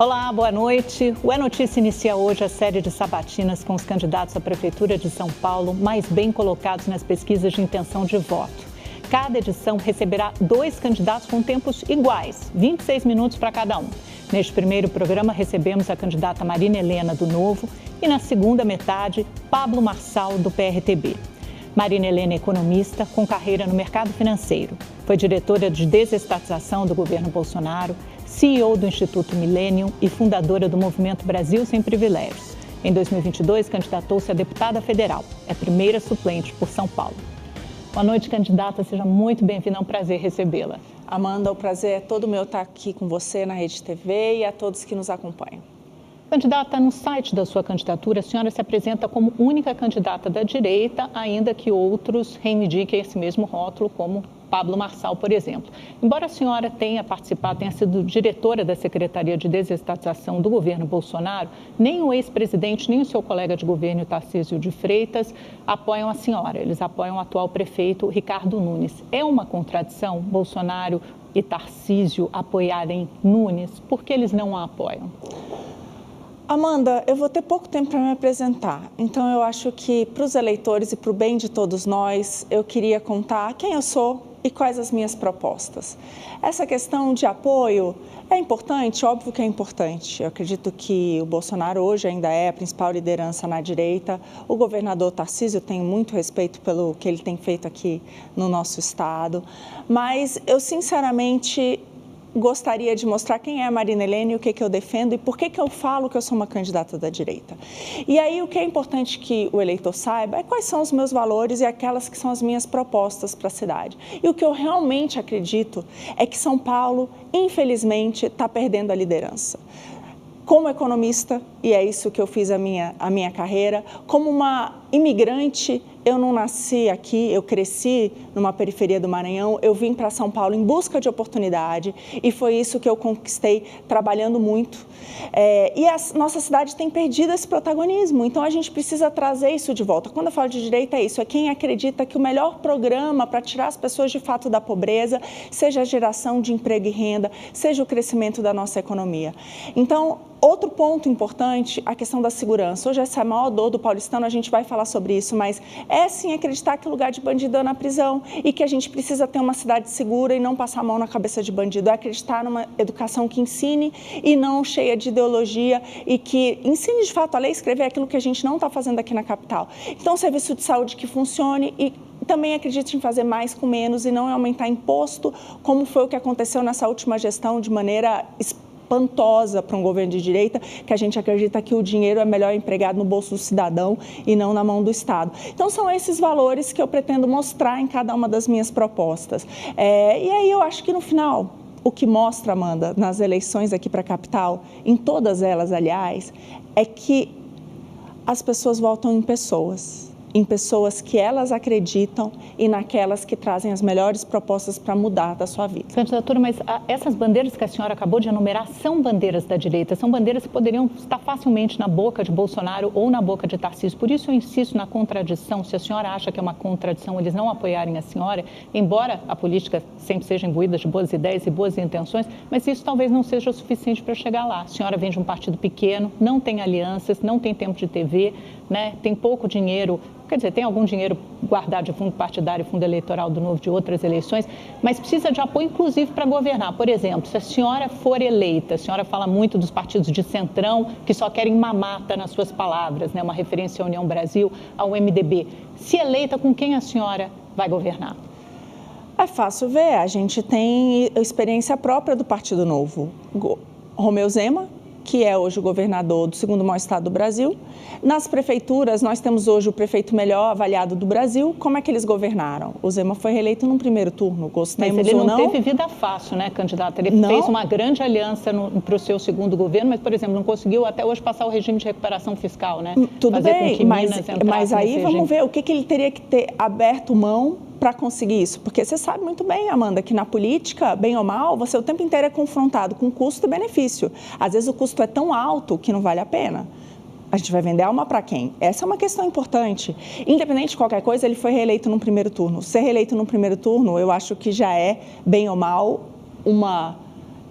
Olá, boa noite. O É Notícia inicia hoje a série de sabatinas com os candidatos à Prefeitura de São Paulo mais bem colocados nas pesquisas de intenção de voto. Cada edição receberá 2 candidatos com tempos iguais, 26 minutos para cada um. Neste primeiro programa, recebemos a candidata Marina Helena, do Novo, e na segunda metade, Pablo Marçal, do PRTB. Marina Helena é economista com carreira no mercado financeiro. Foi diretora de desestatização do governo Bolsonaro, CEO do Instituto Millennium e fundadora do Movimento Brasil Sem Privilégios. Em 2022, candidatou-se a deputada federal. É a primeira suplente por São Paulo. Boa noite, candidata. Seja muito bem-vinda. É um prazer recebê-la. Amanda, o prazer é todo meu estar aqui com você na Rede TV e a todos que nos acompanham. Candidata, no site da sua candidatura, a senhora se apresenta como única candidata da direita, ainda que outros reivindiquem esse mesmo rótulo, como Pablo Marçal, por exemplo. Embora a senhora tenha participado, tenha sido diretora da Secretaria de Desestatização do governo Bolsonaro, nem o ex-presidente, nem o seu colega de governo, Tarcísio de Freitas, apoiam a senhora. Eles apoiam o atual prefeito, Ricardo Nunes. É uma contradição Bolsonaro e Tarcísio apoiarem Nunes? Por que eles não a apoiam? Amanda, eu vou ter pouco tempo para me apresentar, então eu acho que para os eleitores e para o bem de todos nós, eu queria contar quem eu sou e quais as minhas propostas. Essa questão de apoio é importante? Óbvio que é importante. Eu acredito que o Bolsonaro hoje ainda é a principal liderança na direita. O governador Tarcísio, eu tenho muito respeito pelo que ele tem feito aqui no nosso estado, mas eu sinceramente gostaria de mostrar quem é a Marina Helena e o que eu defendo e por que eu falo que eu sou uma candidata da direita. E aí o que é importante que o eleitor saiba é quais são os meus valores e aquelas que são as minhas propostas para a cidade. E o que eu realmente acredito é que São Paulo, infelizmente, está perdendo a liderança. Como economista, e é isso que eu fiz a minha carreira, como uma imigrante, eu não nasci aqui, eu cresci numa periferia do Maranhão, eu vim para São Paulo em busca de oportunidade e foi isso que eu conquistei trabalhando muito. E a nossa cidade tem perdido esse protagonismo, então a gente precisa trazer isso de volta. Quando eu falo de direita é isso, é quem acredita que o melhor programa para tirar as pessoas de fato da pobreza seja a geração de emprego e renda, seja o crescimento da nossa economia. Então, outro ponto importante, a questão da segurança. Hoje essa é a maior dor do paulistano, a gente vai falar sobre isso, mas é sim acreditar que o lugar de bandido é na prisão e que a gente precisa ter uma cidade segura e não passar a mão na cabeça de bandido. É acreditar numa educação que ensine e não cheia de ideologia e que ensine de fato a ler e escrever aquilo que a gente não está fazendo aqui na capital. Então, um serviço de saúde que funcione e também acredito em fazer mais com menos e não aumentar imposto, como foi o que aconteceu nessa última gestão de maneira espantosa para um governo de direita, que a gente acredita que o dinheiro é melhor empregado no bolso do cidadão e não na mão do Estado. Então, são esses valores que eu pretendo mostrar em cada uma das minhas propostas. E aí eu acho que no final, o que mostra, Amanda, nas eleições aqui para a capital, em todas elas, aliás, é que as pessoas votam em pessoas que elas acreditam e naquelas que trazem as melhores propostas para mudar da sua vida. Candidatura, mas essas bandeiras que a senhora acabou de enumerar são bandeiras da direita, são bandeiras que poderiam estar facilmente na boca de Bolsonaro ou na boca de Tarcísio. Por isso eu insisto na contradição. Se a senhora acha que é uma contradição eles não apoiarem a senhora, embora a política sempre seja imbuída de boas ideias e boas intenções, mas isso talvez não seja o suficiente para chegar lá. A senhora vem de um partido pequeno, não tem alianças, não tem tempo de TV, né? Tem pouco dinheiro. Quer dizer, tem algum dinheiro guardado de fundo partidário, fundo eleitoral do Novo de outras eleições, mas precisa de apoio, inclusive, para governar. Por exemplo, se a senhora for eleita, a senhora fala muito dos partidos de centrão, que só querem mamata nas suas palavras, né? Uma referência à União Brasil, ao MDB. Se eleita, com quem a senhora vai governar? É fácil ver, a gente tem experiência própria do Partido Novo. Romeu Zema, que é hoje o governador do segundo maior estado do Brasil. Nas prefeituras, nós temos hoje o prefeito melhor avaliado do Brasil. Como é que eles governaram? O Zema foi reeleito num primeiro turno, gostemos ou não. Mas ele não teve vida fácil, né, candidata? Ele fez uma grande aliança para o seu segundo governo, mas, por exemplo, não conseguiu até hoje passar o regime de recuperação fiscal, né? Tudo bem, mas aí vamos ver o que ele teria que ter aberto mão para conseguir isso, porque você sabe muito bem, Amanda, que na política, bem ou mal, você o tempo inteiro é confrontado com custo e benefício. Às vezes o custo é tão alto que não vale a pena. A gente vai vender alma para quem? Essa é uma questão importante. Independente de qualquer coisa, ele foi reeleito no primeiro turno. Ser reeleito no primeiro turno, eu acho que já é, bem ou mal, uma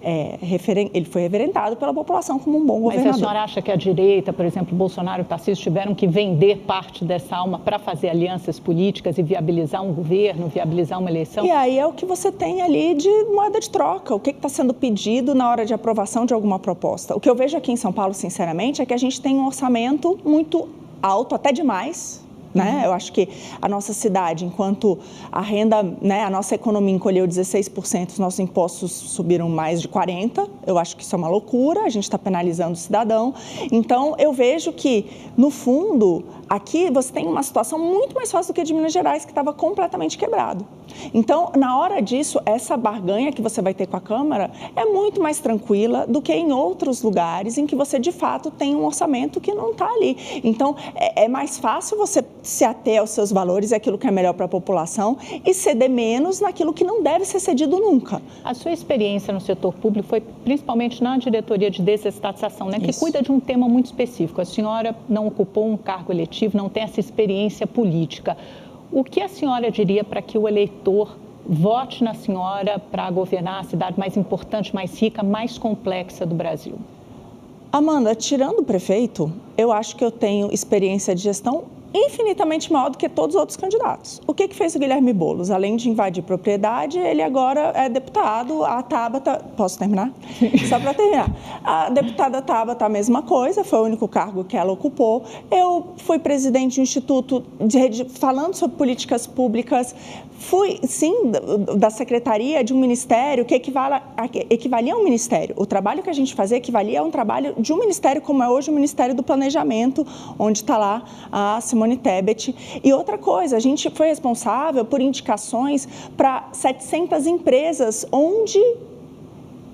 ele foi reverendado pela população como um bom governador. Mas a senhora acha que a direita, por exemplo, Bolsonaro e Tarcísio, tiveram que vender parte dessa alma para fazer alianças políticas e viabilizar um governo, viabilizar uma eleição? E aí é o que você tem ali de moeda de troca, o que está sendo pedido na hora de aprovação de alguma proposta. O que eu vejo aqui em São Paulo, sinceramente, é que a gente tem um orçamento muito alto, até demais. Né? Eu acho que a nossa cidade, enquanto a renda, né, a nossa economia encolheu 16%, os nossos impostos subiram mais de 40%, eu acho que isso é uma loucura, a gente está penalizando o cidadão. Então, eu vejo que, no fundo, aqui você tem uma situação muito mais fácil do que a de Minas Gerais, que estava completamente quebrado. Então, na hora disso, essa barganha que você vai ter com a Câmara é muito mais tranquila do que em outros lugares em que você, de fato, tem um orçamento que não está ali. Então, é mais fácil você se ater aos seus valores, aquilo que é melhor para a população, e ceder menos naquilo que não deve ser cedido nunca. A sua experiência no setor público foi principalmente na diretoria de desestatização, né, que cuida de um tema muito específico. A senhora não ocupou um cargo eletivo, não tem essa experiência política. O que a senhora diria para que o eleitor vote na senhora para governar a cidade mais importante, mais rica, mais complexa do Brasil? Amanda, tirando o prefeito, eu acho que eu tenho experiência de gestão infinitamente maior do que todos os outros candidatos. O que fez o Guilherme Boulos? Além de invadir propriedade, ele agora é deputado. A Tabata... Posso terminar? Só para terminar. A deputada Tabata, a mesma coisa, foi o único cargo que ela ocupou. Eu fui presidente de um instituto falando sobre políticas públicas. Fui, sim, da secretaria de um ministério que equivalia a um ministério. O trabalho que a gente fazia equivalia a um trabalho de um ministério, como é hoje o Ministério do Planejamento, onde está lá a Simone Tebet. E outra coisa, a gente foi responsável por indicações para 700 empresas onde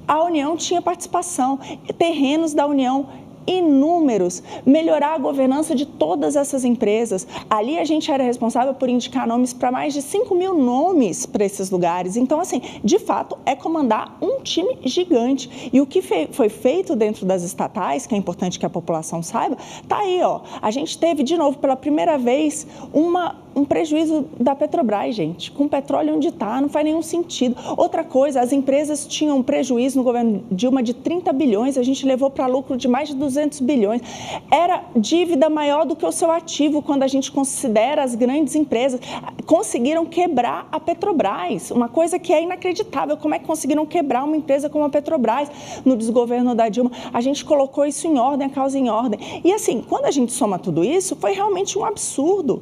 a União tinha participação, terrenos da União inúmeros, melhorar a governança de todas essas empresas. Ali a gente era responsável por indicar nomes para mais de 5 mil nomes para esses lugares. Então, assim, de fato, é comandar um time gigante. E o que foi feito dentro das estatais, que é importante que a população saiba, tá aí, ó. A gente teve, de novo, pela primeira vez, um prejuízo da Petrobras, gente. Com petróleo onde está, não faz nenhum sentido. Outra coisa, as empresas tinham um prejuízo no governo Dilma de 30 bilhões, a gente levou para lucro de mais de 200 bilhões. Era dívida maior do que o seu ativo quando a gente considera as grandes empresas. Conseguiram quebrar a Petrobras, uma coisa que é inacreditável. Como é que conseguiram quebrar uma empresa como a Petrobras no desgoverno da Dilma? A gente colocou isso em ordem, a causa em ordem. E assim, quando a gente soma tudo isso, foi realmente um absurdo.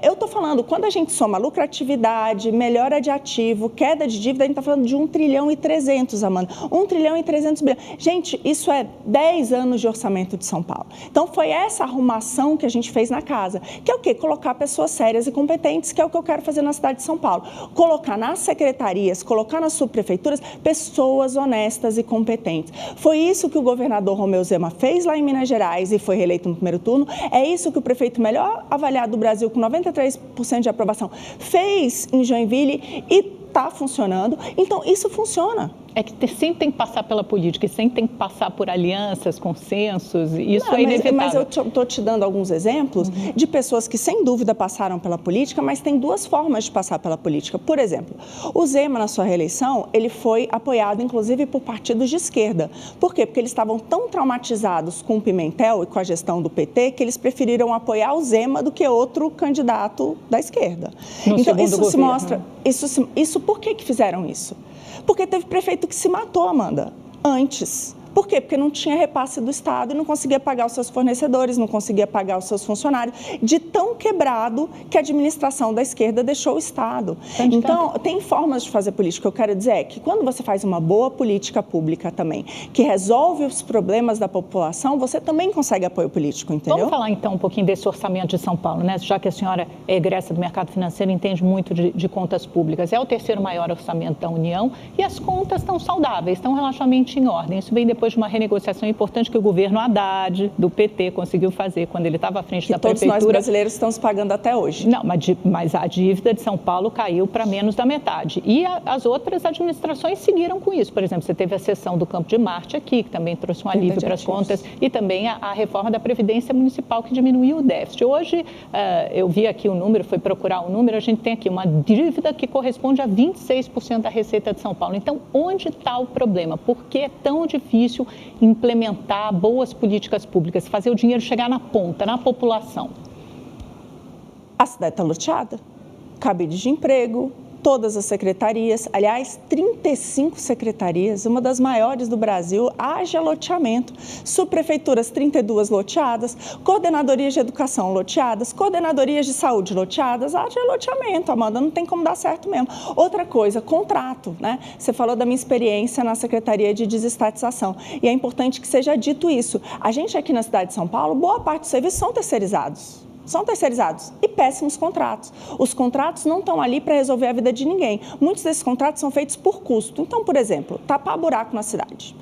Eu estou falando, quando a gente soma lucratividade, melhora de ativo, queda de dívida, a gente está falando de 1 trilhão e 300, Amanda. 1 trilhão e 300 bilhões. Gente, isso é 10 anos de orçamento de São Paulo. Então, foi essa arrumação que a gente fez na casa, que é o quê? Colocar pessoas sérias e competentes, que é o que eu quero fazer na cidade de São Paulo. Colocar nas secretarias, colocar nas subprefeituras, pessoas honestas e competentes. Foi isso que o governador Romeu Zema fez lá em Minas Gerais e foi reeleito no primeiro turno. É isso que o prefeito melhor avaliado do Brasil, com 93% de aprovação, fez em Joinville e está funcionando. Então, isso funciona. É que sempre tem que passar pela política, e sempre tem que passar por alianças, consensos, isso é inevitável. Mas eu estou te dando alguns exemplos de pessoas que, sem dúvida, passaram pela política, mas tem duas formas de passar pela política. Por exemplo, o Zema, na sua reeleição, ele foi apoiado, inclusive, por partidos de esquerda. Por quê? Porque eles estavam tão traumatizados com o Pimentel e com a gestão do PT que eles preferiram apoiar o Zema do que outro candidato da esquerda. Então, isso se mostra... Isso por que fizeram isso? Porque teve prefeito que se matou, Amanda, antes. Por quê? Porque não tinha repasse do Estado e não conseguia pagar os seus fornecedores, não conseguia pagar os seus funcionários, de tão quebrado que a administração da esquerda deixou o Estado. Então, tem formas de fazer política. Eu quero dizer é que quando você faz uma boa política pública também, que resolve os problemas da população, você também consegue apoio político, entendeu? Vamos falar então um pouquinho desse orçamento de São Paulo, né? Já que a senhora é egressa do mercado financeiro, entende muito de contas públicas. É o terceiro maior orçamento da União e as contas estão saudáveis, estão relativamente em ordem. Isso vem depois depois de uma renegociação importante que o governo Haddad, do PT, conseguiu fazer quando ele estava à frente da prefeitura. Todos nós brasileiros estamos pagando até hoje. Não, mas a dívida de São Paulo caiu para menos da metade. E as outras administrações seguiram com isso. Por exemplo, você teve a cessão do Campo de Marte aqui, que também trouxe um alívio para as contas, e também a reforma da Previdência Municipal, que diminuiu o déficit. Hoje, eu vi aqui o número, fui procurar o número, a gente tem aqui uma dívida que corresponde a 26% da receita de São Paulo. Então, onde está o problema? Por que é tão difícil implementar boas políticas públicas, fazer o dinheiro chegar na ponta, na população? A cidade está loteada, cabides de emprego, todas as secretarias, aliás, 35 secretarias, uma das maiores do Brasil, haja loteamento. Subprefeituras, 32 loteadas, coordenadorias de educação loteadas, coordenadorias de saúde loteadas, haja loteamento, Amanda, não tem como dar certo mesmo. Outra coisa, contrato, né? Você falou da minha experiência na Secretaria de Desestatização e é importante que seja dito isso. A gente aqui na cidade de São Paulo, boa parte dos serviços são terceirizados. São terceirizados e péssimos contratos. Os contratos não estão ali para resolver a vida de ninguém. Muitos desses contratos são feitos por custo. Então, por exemplo, tapar buraco na cidade.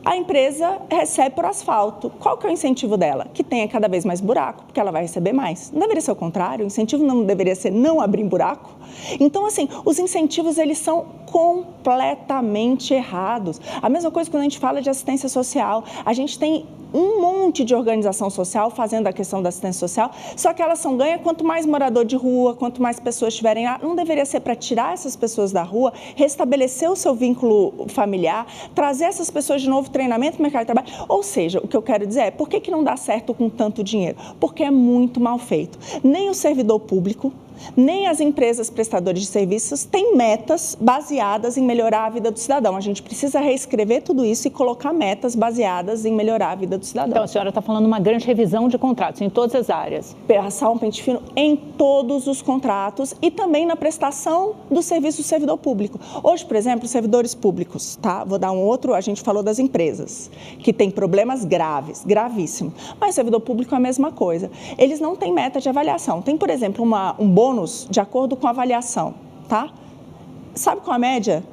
A empresa recebe por asfalto. Qual que é o incentivo dela? Que tenha cada vez mais buraco, porque ela vai receber mais. Não deveria ser o contrário, o incentivo não deveria ser não abrir buraco. Então, assim, os incentivos, eles são completamente errados. A mesma coisa quando a gente fala de assistência social. A gente tem um monte de organização social fazendo a questão da assistência social, só que elas são ganhas quanto mais morador de rua, quanto mais pessoas estiverem lá. Não deveria ser para tirar essas pessoas da rua, restabelecer o seu vínculo familiar, trazer essas pessoas de novo treinamento no mercado de trabalho. Ou seja, o que eu quero dizer é, por que não dá certo com tanto dinheiro? Porque é muito mal feito. Nem o servidor público, nem as empresas prestadoras de serviços têm metas baseadas em melhorar a vida do cidadão. A gente precisa reescrever tudo isso e colocar metas baseadas em melhorar a vida do cidadão. Então, a senhora está falando de uma grande revisão de contratos em todas as áreas. Passar um pente fino em todos os contratos e também na prestação do serviço do servidor público. Hoje, por exemplo, os servidores públicos, tá? Vou dar um outro, a gente falou das empresas, que tem problemas graves, gravíssimos. Mas o servidor público é a mesma coisa. Eles não têm meta de avaliação. Tem, por exemplo, um bônus de acordo com a avaliação, tá? Sabe qual a média?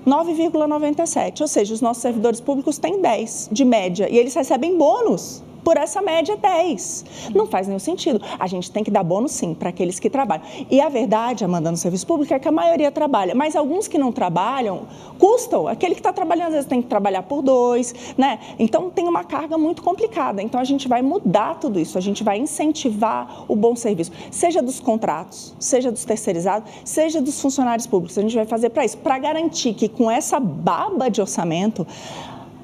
9,97, ou seja, os nossos servidores públicos têm 10 de média e eles recebem bônus por essa média 10. Não faz nenhum sentido. A gente tem que dar bônus, sim, para aqueles que trabalham. E a verdade, Amanda, no serviço público é que a maioria trabalha, mas alguns que não trabalham custam. Aquele que está trabalhando, às vezes, tem que trabalhar por 2, né? Então, tem uma carga muito complicada. Então, a gente vai mudar tudo isso, a gente vai incentivar o bom serviço, seja dos contratos, seja dos terceirizados, seja dos funcionários públicos. A gente vai fazer para isso, para garantir que com essa baba de orçamento,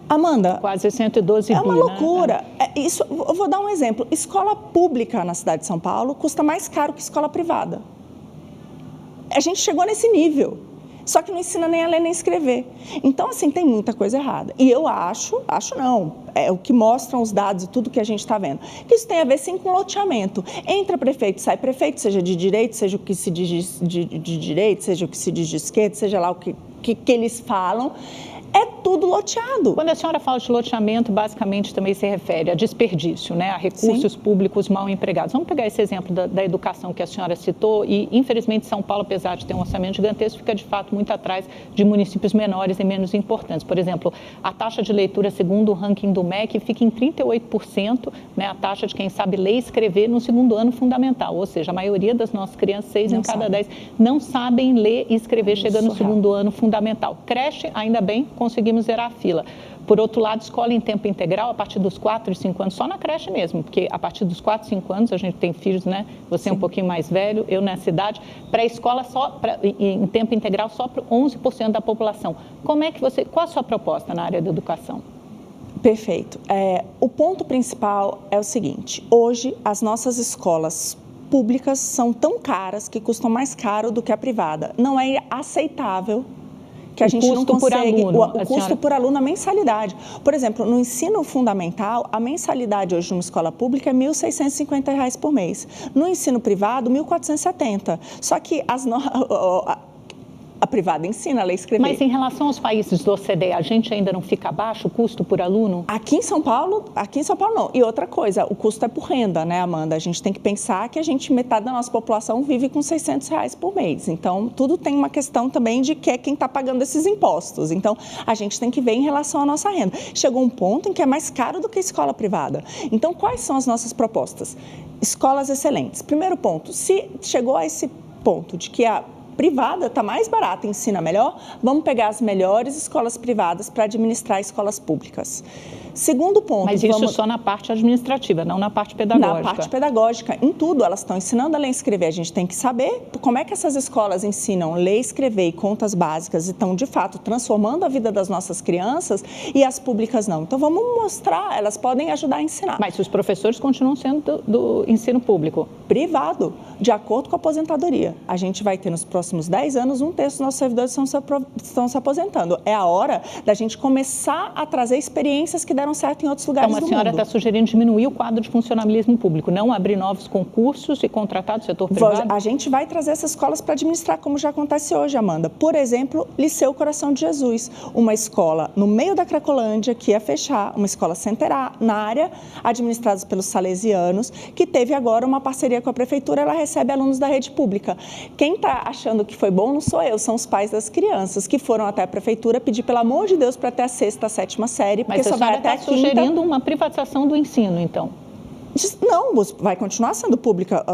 Amanda, quase 112 é uma loucura. Isso, eu vou dar um exemplo. Escola pública na cidade de São Paulo custa mais caro que escola privada. A gente chegou nesse nível, só que não ensina nem a ler nem a escrever. Então, assim, tem muita coisa errada. E eu acho não, é o que mostram os dados e tudo que a gente está vendo, que isso tem a ver, sim, com loteamento. Entra prefeito, sai prefeito, seja de direito, seja o que se diz de direito, seja o que se diz de esquerda, seja lá o que eles falam. É tudo loteado. Quando a senhora fala de loteamento, basicamente também se refere a desperdício, né? A recursos públicos mal empregados. Vamos pegar esse exemplo da educação que a senhora citou e, infelizmente, São Paulo, apesar de ter um orçamento gigantesco, fica, de fato, muito atrás de municípios menores e menos importantes. Por exemplo, a taxa de leitura, segundo o ranking do MEC, fica em 38%, né? A taxa de quem sabe ler e escrever no segundo ano fundamental. Ou seja, a maioria das nossas crianças, 6 em cada 10, não sabem ler e escrever chegando no segundo ano fundamental. Creche, ainda bem, conseguimos zerar a fila. Por outro lado, escola em tempo integral, a partir dos 4 e 5 anos, só na creche mesmo, porque a partir dos 4 e 5 anos, a gente tem filhos, né? Você é um pouquinho mais velho, eu nessa idade, pré-escola em tempo integral só para 11% da população. Qual a sua proposta na área da educação? Perfeito. O ponto principal é o seguinte, hoje as nossas escolas públicas são tão caras que custam mais caro do que a privada. Não é aceitável que a gente não consegue, o custo por aluno, a mensalidade. Por exemplo, no ensino fundamental, a mensalidade hoje numa escola pública é R$ 1.650 por mês. No ensino privado, R$ 1.470. Só que A privada ensina a ler e escrever. Mas em relação aos países do OCDE, a gente ainda não fica abaixo o custo por aluno? Aqui em São Paulo não. E outra coisa, o custo é por renda, né, Amanda? A gente tem que pensar que metade da nossa população vive com R$600 por mês. Então, tudo tem uma questão também de que é quem está pagando esses impostos. Então, a gente tem que ver em relação à nossa renda. Chegou um ponto em que é mais caro do que a escola privada. Então, quais são as nossas propostas? Escolas excelentes. Primeiro ponto, se chegou a esse ponto de que a privada está mais barata e ensina melhor, vamos pegar as melhores escolas privadas para administrar escolas públicas. Segundo ponto... Mas isso só na parte administrativa, não na parte pedagógica. Na parte pedagógica, em tudo, elas estão ensinando a ler e escrever. A gente tem que saber como é que essas escolas ensinam ler, escrever e contas básicas e estão, de fato, transformando a vida das nossas crianças e as públicas não. Então, vamos mostrar, elas podem ajudar a ensinar. Mas os professores continuam sendo do ensino público? Privado, de acordo com a aposentadoria. A gente vai ter nos próximos 10 anos, 1/3 dos nossos servidores estão se aposentando. É a hora da gente começar a trazer experiências que deram certo em outros lugares do mundo. Então, a senhora está sugerindo diminuir o quadro de funcionalismo público, não abrir novos concursos e contratar do setor privado? A gente vai trazer essas escolas para administrar, como já acontece hoje, Amanda. Por exemplo, Liceu Coração de Jesus, uma escola no meio da Cracolândia que ia fechar, uma escola centenária, administrada pelos salesianos, que teve agora uma parceria com a prefeitura, ela recebe alunos da rede pública. Quem está achando que foi bom não sou eu, são os pais das crianças que foram até a prefeitura pedir, pelo amor de Deus, para ter a 6ª, 7ª série, porque só vai até a 5ª. Mas sugerindo uma privatização do ensino, então? Não, vai continuar sendo pública.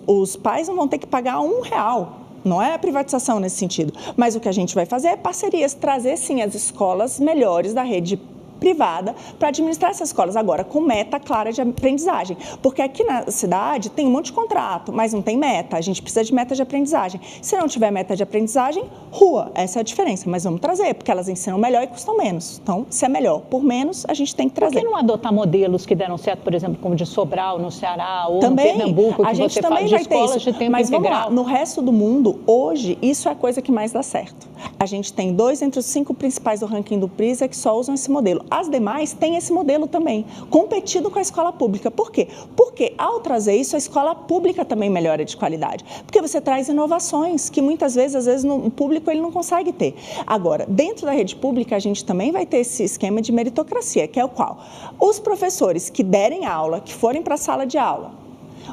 Os pais não vão ter que pagar R$1. Não é a privatização nesse sentido. Mas o que a gente vai fazer é parcerias, trazer sim as escolas melhores da rede privada para administrar essas escolas, agora com meta clara de aprendizagem, porque aqui na cidade tem um monte de contrato, mas não tem meta, a gente precisa de meta de aprendizagem. Se não tiver meta de aprendizagem, rua, essa é a diferença, mas vamos trazer, porque elas ensinam melhor e custam menos. Então, se é melhor por menos, a gente tem que trazer. Por que não adotar modelos que deram certo, por exemplo, como de Sobral, no Ceará, ou também, no Pernambuco, que a gente você também fala de vai ter escolas isso, de tempo mas integral? Vamos lá, no resto do mundo, hoje, isso é a coisa que mais dá certo. A gente tem 2 entre os 5 principais do ranking do PRISA que só usam esse modelo. As demais têm esse modelo também, competindo com a escola pública. Por quê? Porque ao trazer isso, a escola pública também melhora de qualidade. Porque você traz inovações que muitas vezes, às vezes, no público ele não consegue ter. Agora, dentro da rede pública, a gente também vai ter esse esquema de meritocracia, que é o qual? Os professores que derem aula, que forem para a sala de aula,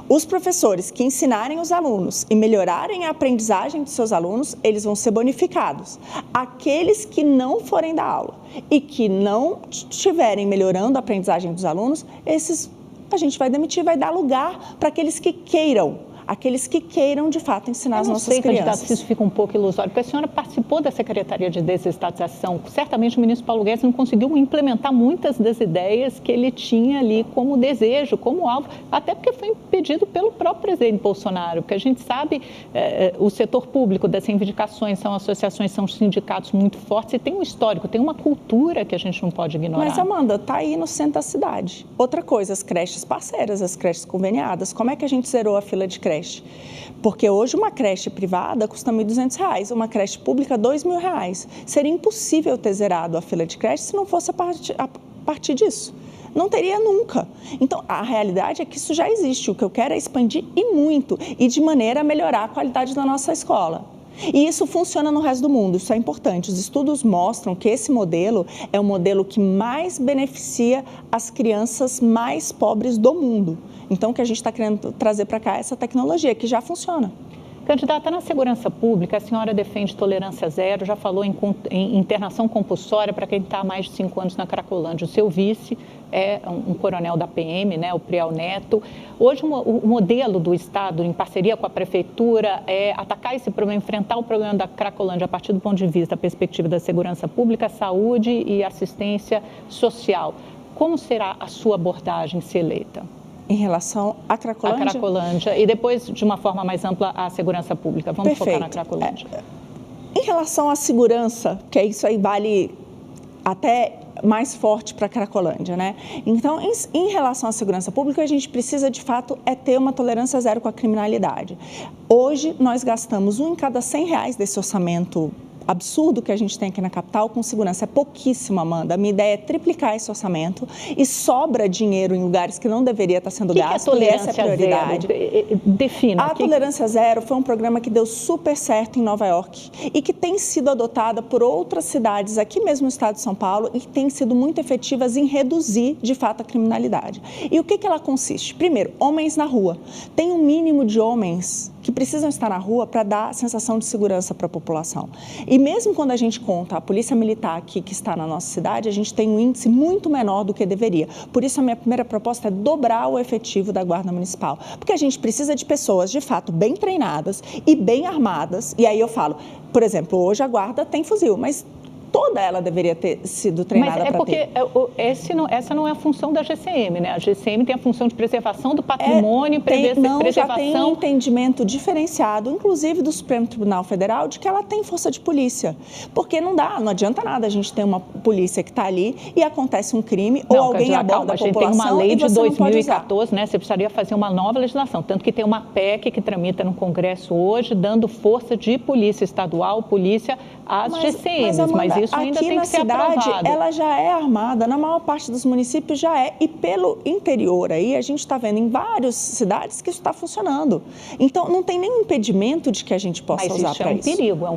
os professores que ensinarem os alunos e melhorarem a aprendizagem dos seus alunos, eles vão ser bonificados. Aqueles que não forem dar aula e que não estiverem melhorando a aprendizagem dos alunos, esses a gente vai demitir, vai dar lugar para aqueles que queiram de fato ensinar as nossas crianças. Candidato, isso fica um pouco ilusório, porque a senhora participou da Secretaria de Desestatização. Certamente o ministro Paulo Guedes não conseguiu implementar muitas das ideias que ele tinha ali como desejo, como alvo, até porque foi impedido pelo próprio presidente Bolsonaro, porque a gente sabe, o setor público das reivindicações são associações, são sindicatos muito fortes e tem um histórico, tem uma cultura que a gente não pode ignorar. Mas, Amanda, está aí no centro da cidade. Outra coisa, as creches parceiras, as creches conveniadas, como é que a gente zerou a fila de creche? Porque hoje uma creche privada custa R$ 1.200, uma creche pública R$ 2.000. Seria impossível ter zerado a fila de creche se não fosse a partir disso. Não teria nunca. Então, a realidade é que isso já existe. O que eu quero é expandir e muito, e de maneira a melhorar a qualidade da nossa escola. E isso funciona no resto do mundo, isso é importante. Os estudos mostram que esse modelo é o modelo que mais beneficia as crianças mais pobres do mundo. Então, o que a gente está querendo trazer para cá é essa tecnologia, que já funciona. Candidata, na segurança pública, a senhora defende tolerância zero, já falou em internação compulsória para quem está há mais de 5 anos na Cracolândia. O seu vice é um coronel da PM, né, o Prial Neto. Hoje, o modelo do Estado, em parceria com a Prefeitura, é atacar esse problema, enfrentar o problema da Cracolândia a partir do ponto de vista da perspectiva da segurança pública, saúde e assistência social. Como será a sua abordagem se eleita? Em relação à Cracolândia? A Cracolândia. E depois, de uma forma mais ampla, a segurança pública. Vamos focar na Cracolândia. Em relação à segurança, que isso aí vale até mais forte para a Cracolândia, né? Então, em relação à segurança pública, a gente precisa, de fato, ter uma tolerância zero com a criminalidade. Hoje, nós gastamos 1 em cada R$100 desse orçamento absurdo que a gente tem aqui na capital com segurança. É pouquíssimo, Amanda. A minha ideia é triplicar esse orçamento e sobra dinheiro em lugares que não deveria estar sendo gasto, e essa é a prioridade. Defina. A Tolerância Zero foi um programa que deu super certo em Nova York e que tem sido adotada por outras cidades aqui mesmo no estado de São Paulo e que tem sido muito efetivas em reduzir, de fato, a criminalidade. E o que ela consiste? Primeiro, homens na rua. Tem um mínimo de homens que precisam estar na rua para dar sensação de segurança para a população. E mesmo quando a gente conta a polícia militar aqui que está na nossa cidade, a gente tem um índice muito menor do que deveria. Por isso, a minha primeira proposta é dobrar o efetivo da Guarda Municipal. Porque a gente precisa de pessoas, de fato, bem treinadas e bem armadas. E aí eu falo, por exemplo, hoje a Guarda tem fuzil, mas toda ela deveria ter sido treinada para ter. Mas é porque essa não é a função da GCM, né? A GCM tem a função de preservação do patrimônio, preservação... Já tem um entendimento diferenciado, inclusive do Supremo Tribunal Federal, de que ela tem força de polícia. Porque não adianta nada a gente ter uma polícia que está ali e acontece um crime ou alguém aborda a população. A gente tem uma lei de 2014, né? Você precisaria fazer uma nova legislação, tanto que tem uma PEC que tramita no Congresso hoje, dando força de polícia estadual, polícia às GCMs, mas isso ainda tem que ser aprovado. Aqui na cidade, ela já é armada, na maior parte dos municípios já é, e pelo interior aí, a gente está vendo em várias cidades que isso está funcionando. Então, não tem nenhum impedimento de que a gente possa usar para isso. Mas isso é um perigo, é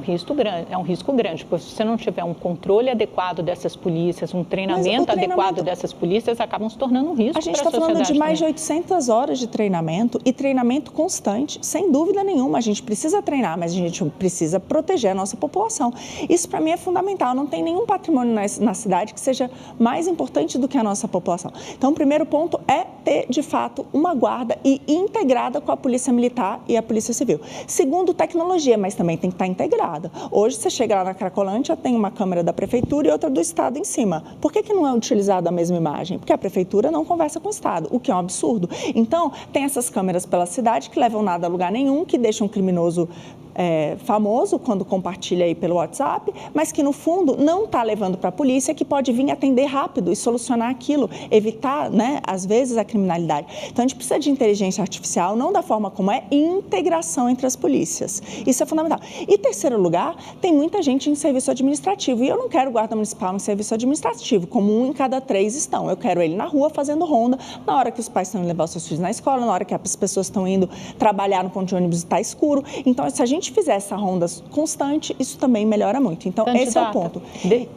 um risco grande, porque se você não tiver um controle adequado dessas polícias, um treinamento adequado dessas polícias, acabam se tornando um risco para a sociedade. A gente está falando de mais de 800 horas de treinamento e treinamento constante, sem dúvida nenhuma. A gente precisa treinar, mas a gente precisa proteger a nossa população. Isso, para mim, é fundamental. Não tem nenhum patrimônio na cidade que seja mais importante do que a nossa população. Então, o primeiro ponto é ter, de fato, uma guarda e integrada com a Polícia Militar e a Polícia Civil. Segundo, tecnologia, mas também tem que estar integrada. Hoje, você chega lá na Cracolândia, tem uma câmera da Prefeitura e outra do Estado em cima. Por que não é utilizada a mesma imagem? Porque a Prefeitura não conversa com o Estado, o que é um absurdo. Então, tem essas câmeras pela cidade que levam nada a lugar nenhum, que deixam um criminoso famoso quando compartilha aí pelo WhatsApp, mas que no fundo não está levando para a polícia, que pode vir atender rápido e solucionar aquilo, evitar, né, às vezes a criminalidade. Então a gente precisa de inteligência artificial, não da forma como é, e integração entre as polícias. Isso é fundamental. E terceiro lugar, tem muita gente em serviço administrativo e eu não quero guarda municipal em serviço administrativo, como 1 em cada 3 estão. Eu quero ele na rua fazendo ronda, na hora que os pais estão indo levar os seus filhos na escola, na hora que as pessoas estão indo trabalhar no ponto de ônibus e está escuro. Então, se a gente fizer essa ronda constante, isso também melhora muito. Então, esse é o ponto.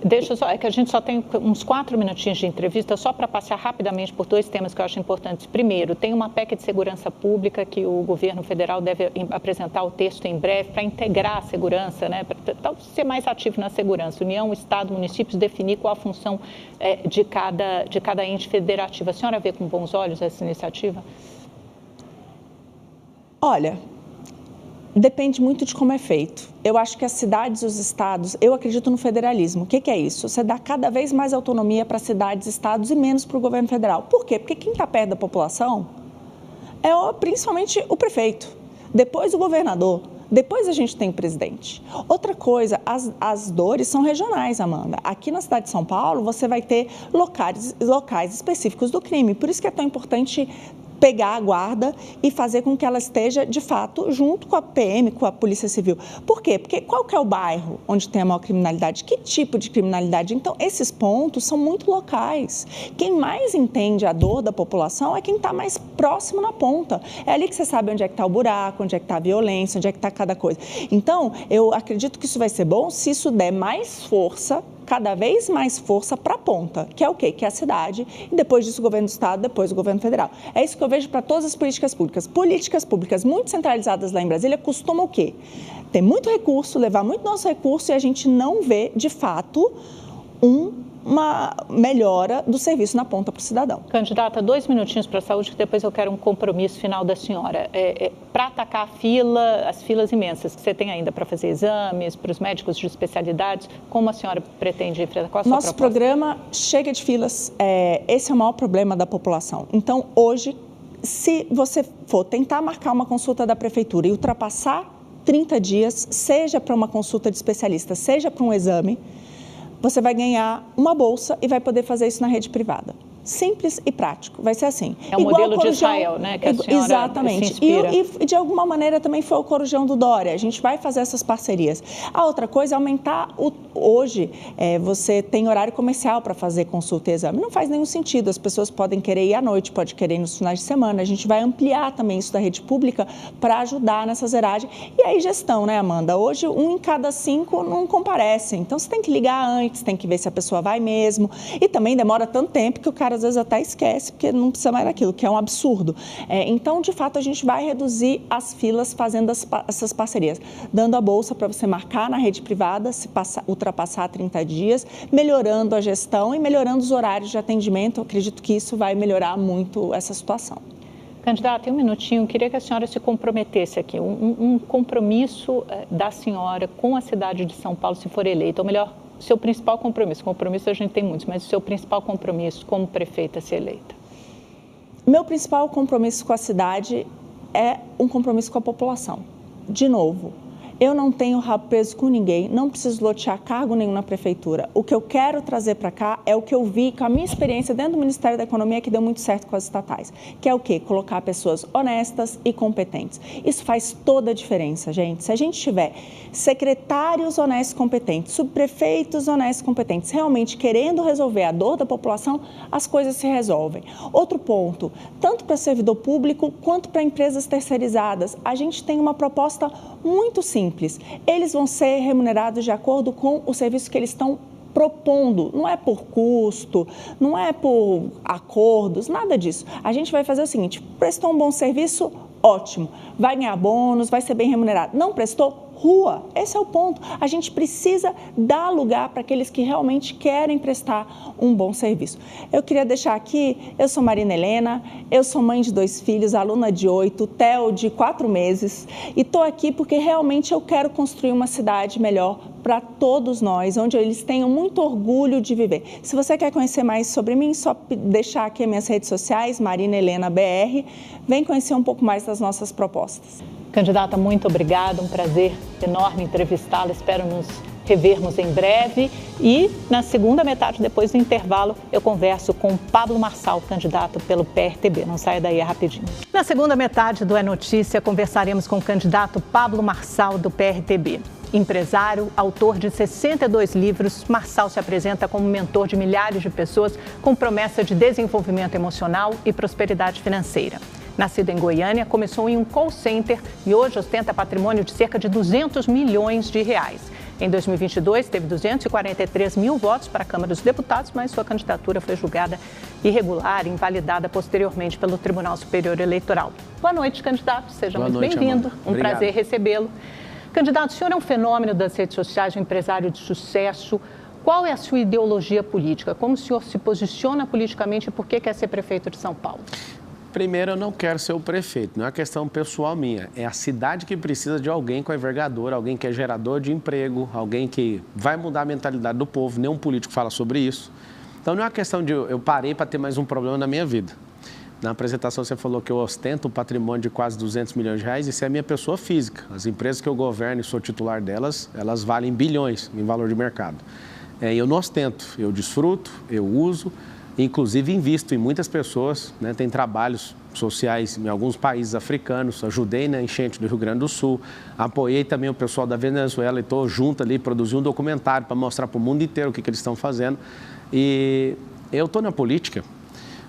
Deixa só, é que a gente só tem uns 4 minutinhos de entrevista, só para passar rapidamente por 2 temas que eu acho importantes. Primeiro, tem uma PEC de segurança pública que o governo federal deve apresentar o texto em breve para integrar a segurança, né, para ser mais ativo na segurança. União, Estado, municípios, definir qual a função de cada ente federativo. A senhora vê com bons olhos essa iniciativa? Olha, depende muito de como é feito. Eu acho que as cidades e os estados, eu acredito no federalismo. O que é isso? Você dá cada vez mais autonomia para cidades, estados e menos para o governo federal. Por quê? Porque quem está perto da população é principalmente o prefeito, depois o governador, depois a gente tem o presidente. Outra coisa, as dores são regionais, Amanda. Aqui na cidade de São Paulo, você vai ter locais específicos do crime. Por isso que é tão importante pegar a guarda e fazer com que ela esteja, de fato, junto com a PM, com a Polícia Civil. Por quê? Porque qual que é o bairro onde tem a maior criminalidade? Que tipo de criminalidade? Então, esses pontos são muito locais. Quem mais entende a dor da população é quem está mais próximo na ponta. É ali que você sabe onde é que está o buraco, onde é que está a violência, onde é que está cada coisa. Então, eu acredito que isso vai ser bom se isso der mais força, cada vez mais força para a ponta, que é o quê? Que é a cidade, e depois disso o governo do estado, depois o governo federal. É isso que eu vejo para todas as políticas públicas. Políticas públicas muito centralizadas lá em Brasília costumam o quê? Ter muito recurso, levar muito nosso recurso e a gente não vê, de fato, uma melhora do serviço na ponta para o cidadão. Candidata, 2 minutinhos para a saúde, que depois eu quero um compromisso final da senhora. Para atacar as filas imensas que você tem ainda para fazer exames, para os médicos de especialidades, como a senhora pretende enfrentar? Qual a sua Nosso programa chega de filas. Esse é o maior problema da população. Então, hoje, se você for tentar marcar uma consulta da prefeitura e ultrapassar 30 dias, seja para uma consulta de especialista, seja para um exame, você vai ganhar uma bolsa e vai poder fazer isso na rede privada. simples e prático. Vai ser assim. É o modelo de Israel, né? Que a senhora exatamente. Se inspira. E de alguma maneira também foi o Corujão do Dória. A gente vai fazer essas parcerias. A outra coisa é aumentar hoje, você tem horário comercial para fazer consulta e exame. Não faz nenhum sentido. As pessoas podem querer ir à noite, podem querer ir nos finais de semana. A gente vai ampliar também isso da rede pública para ajudar nessa zeragem. E aí gestão, né, Amanda? Hoje, 1 em cada 5 não comparece. Então, você tem que ligar antes, tem que ver se a pessoa vai mesmo. E também demora tanto tempo que o cara às vezes até esquece, porque não precisa mais daquilo, que é um absurdo. Então, de fato, a gente vai reduzir as filas fazendo essas parcerias, dando a bolsa para você marcar na rede privada, se ultrapassar 30 dias, melhorando a gestão e melhorando os horários de atendimento. Eu acredito que isso vai melhorar muito essa situação. Candidata, um minutinho, queria que a senhora se comprometesse aqui, um compromisso da senhora com a cidade de São Paulo, se for eleita, ou melhor, seu principal compromisso a gente tem muitos, mas o seu principal compromisso como prefeita se eleita? Meu principal compromisso com a cidade é um compromisso com a população. De novo, eu não tenho rabo preso com ninguém, não preciso lotear cargo nenhum na prefeitura. O que eu quero trazer para cá é o que eu vi com a minha experiência dentro do Ministério da Economia, que deu muito certo com as estatais, que é o quê? Colocar pessoas honestas e competentes. Isso faz toda a diferença, gente. Se a gente tiver secretários honestos e competentes, subprefeitos honestos e competentes, realmente querendo resolver a dor da população, as coisas se resolvem. Outro ponto, tanto para servidor público quanto para empresas terceirizadas, a gente tem uma proposta muito simples. Eles vão ser remunerados de acordo com o serviço que eles estão propondo. Não é por custo, não é por acordos, nada disso. A gente vai fazer o seguinte, prestou um bom serviço, ótimo. Vai ganhar bônus, vai ser bem remunerado. Não prestou? Rua. Esse é o ponto. A gente precisa dar lugar para aqueles que realmente querem prestar um bom serviço. Eu queria deixar aqui, eu sou Marina Helena, eu sou mãe de 2 filhos, aluna de 8, Theo de 4 meses, e estou aqui porque realmente eu quero construir uma cidade melhor para todos nós, onde eles tenham muito orgulho de viver. Se você quer conhecer mais sobre mim, só deixar aqui as minhas redes sociais, Marina Helena BR, vem conhecer um pouco mais das nossas propostas. Candidata, muito obrigada, um prazer enorme entrevistá-la, espero nos revermos em breve e na segunda metade, depois do intervalo, eu converso com Pablo Marçal, candidato pelo PRTB. Não saia daí, é rapidinho. Na segunda metade do É Notícia, conversaremos com o candidato Pablo Marçal, do PRTB. Empresário, autor de 62 livros, Marçal se apresenta como mentor de milhares de pessoas com promessa de desenvolvimento emocional e prosperidade financeira. Nascido em Goiânia, começou em um call center e hoje ostenta patrimônio de cerca de 200 milhões de reais. Em 2022, teve 243 mil votos para a Câmara dos Deputados, mas sua candidatura foi julgada irregular e invalidada posteriormente pelo Tribunal Superior Eleitoral. Boa noite, candidato. Seja muito bem-vindo. Um prazer recebê-lo. Candidato, o senhor é um fenômeno das redes sociais, um empresário de sucesso. Qual é a sua ideologia política? Como o senhor se posiciona politicamente e por que quer ser prefeito de São Paulo? Primeiro, eu não quero ser o prefeito, não é uma questão pessoal minha. É a cidade que precisa de alguém com envergadura, alguém que é gerador de emprego, alguém que vai mudar a mentalidade do povo. Nenhum político fala sobre isso. Então, não é uma questão de eu parei para ter mais um problema na minha vida. Na apresentação, você falou que eu ostento um patrimônio de quase 200 milhões de reais. Isso é a minha pessoa física. As empresas que eu governo e sou titular delas, elas valem bilhões em valor de mercado. Eu não ostento, eu desfruto, eu uso. Inclusive, invisto em muitas pessoas, né? Tem trabalhos sociais em alguns países africanos, ajudei na enchente do Rio Grande do Sul, apoiei também o pessoal da Venezuela e estou junto ali, produzi um documentário para mostrar para o mundo inteiro o que eles estão fazendo. E eu estou na política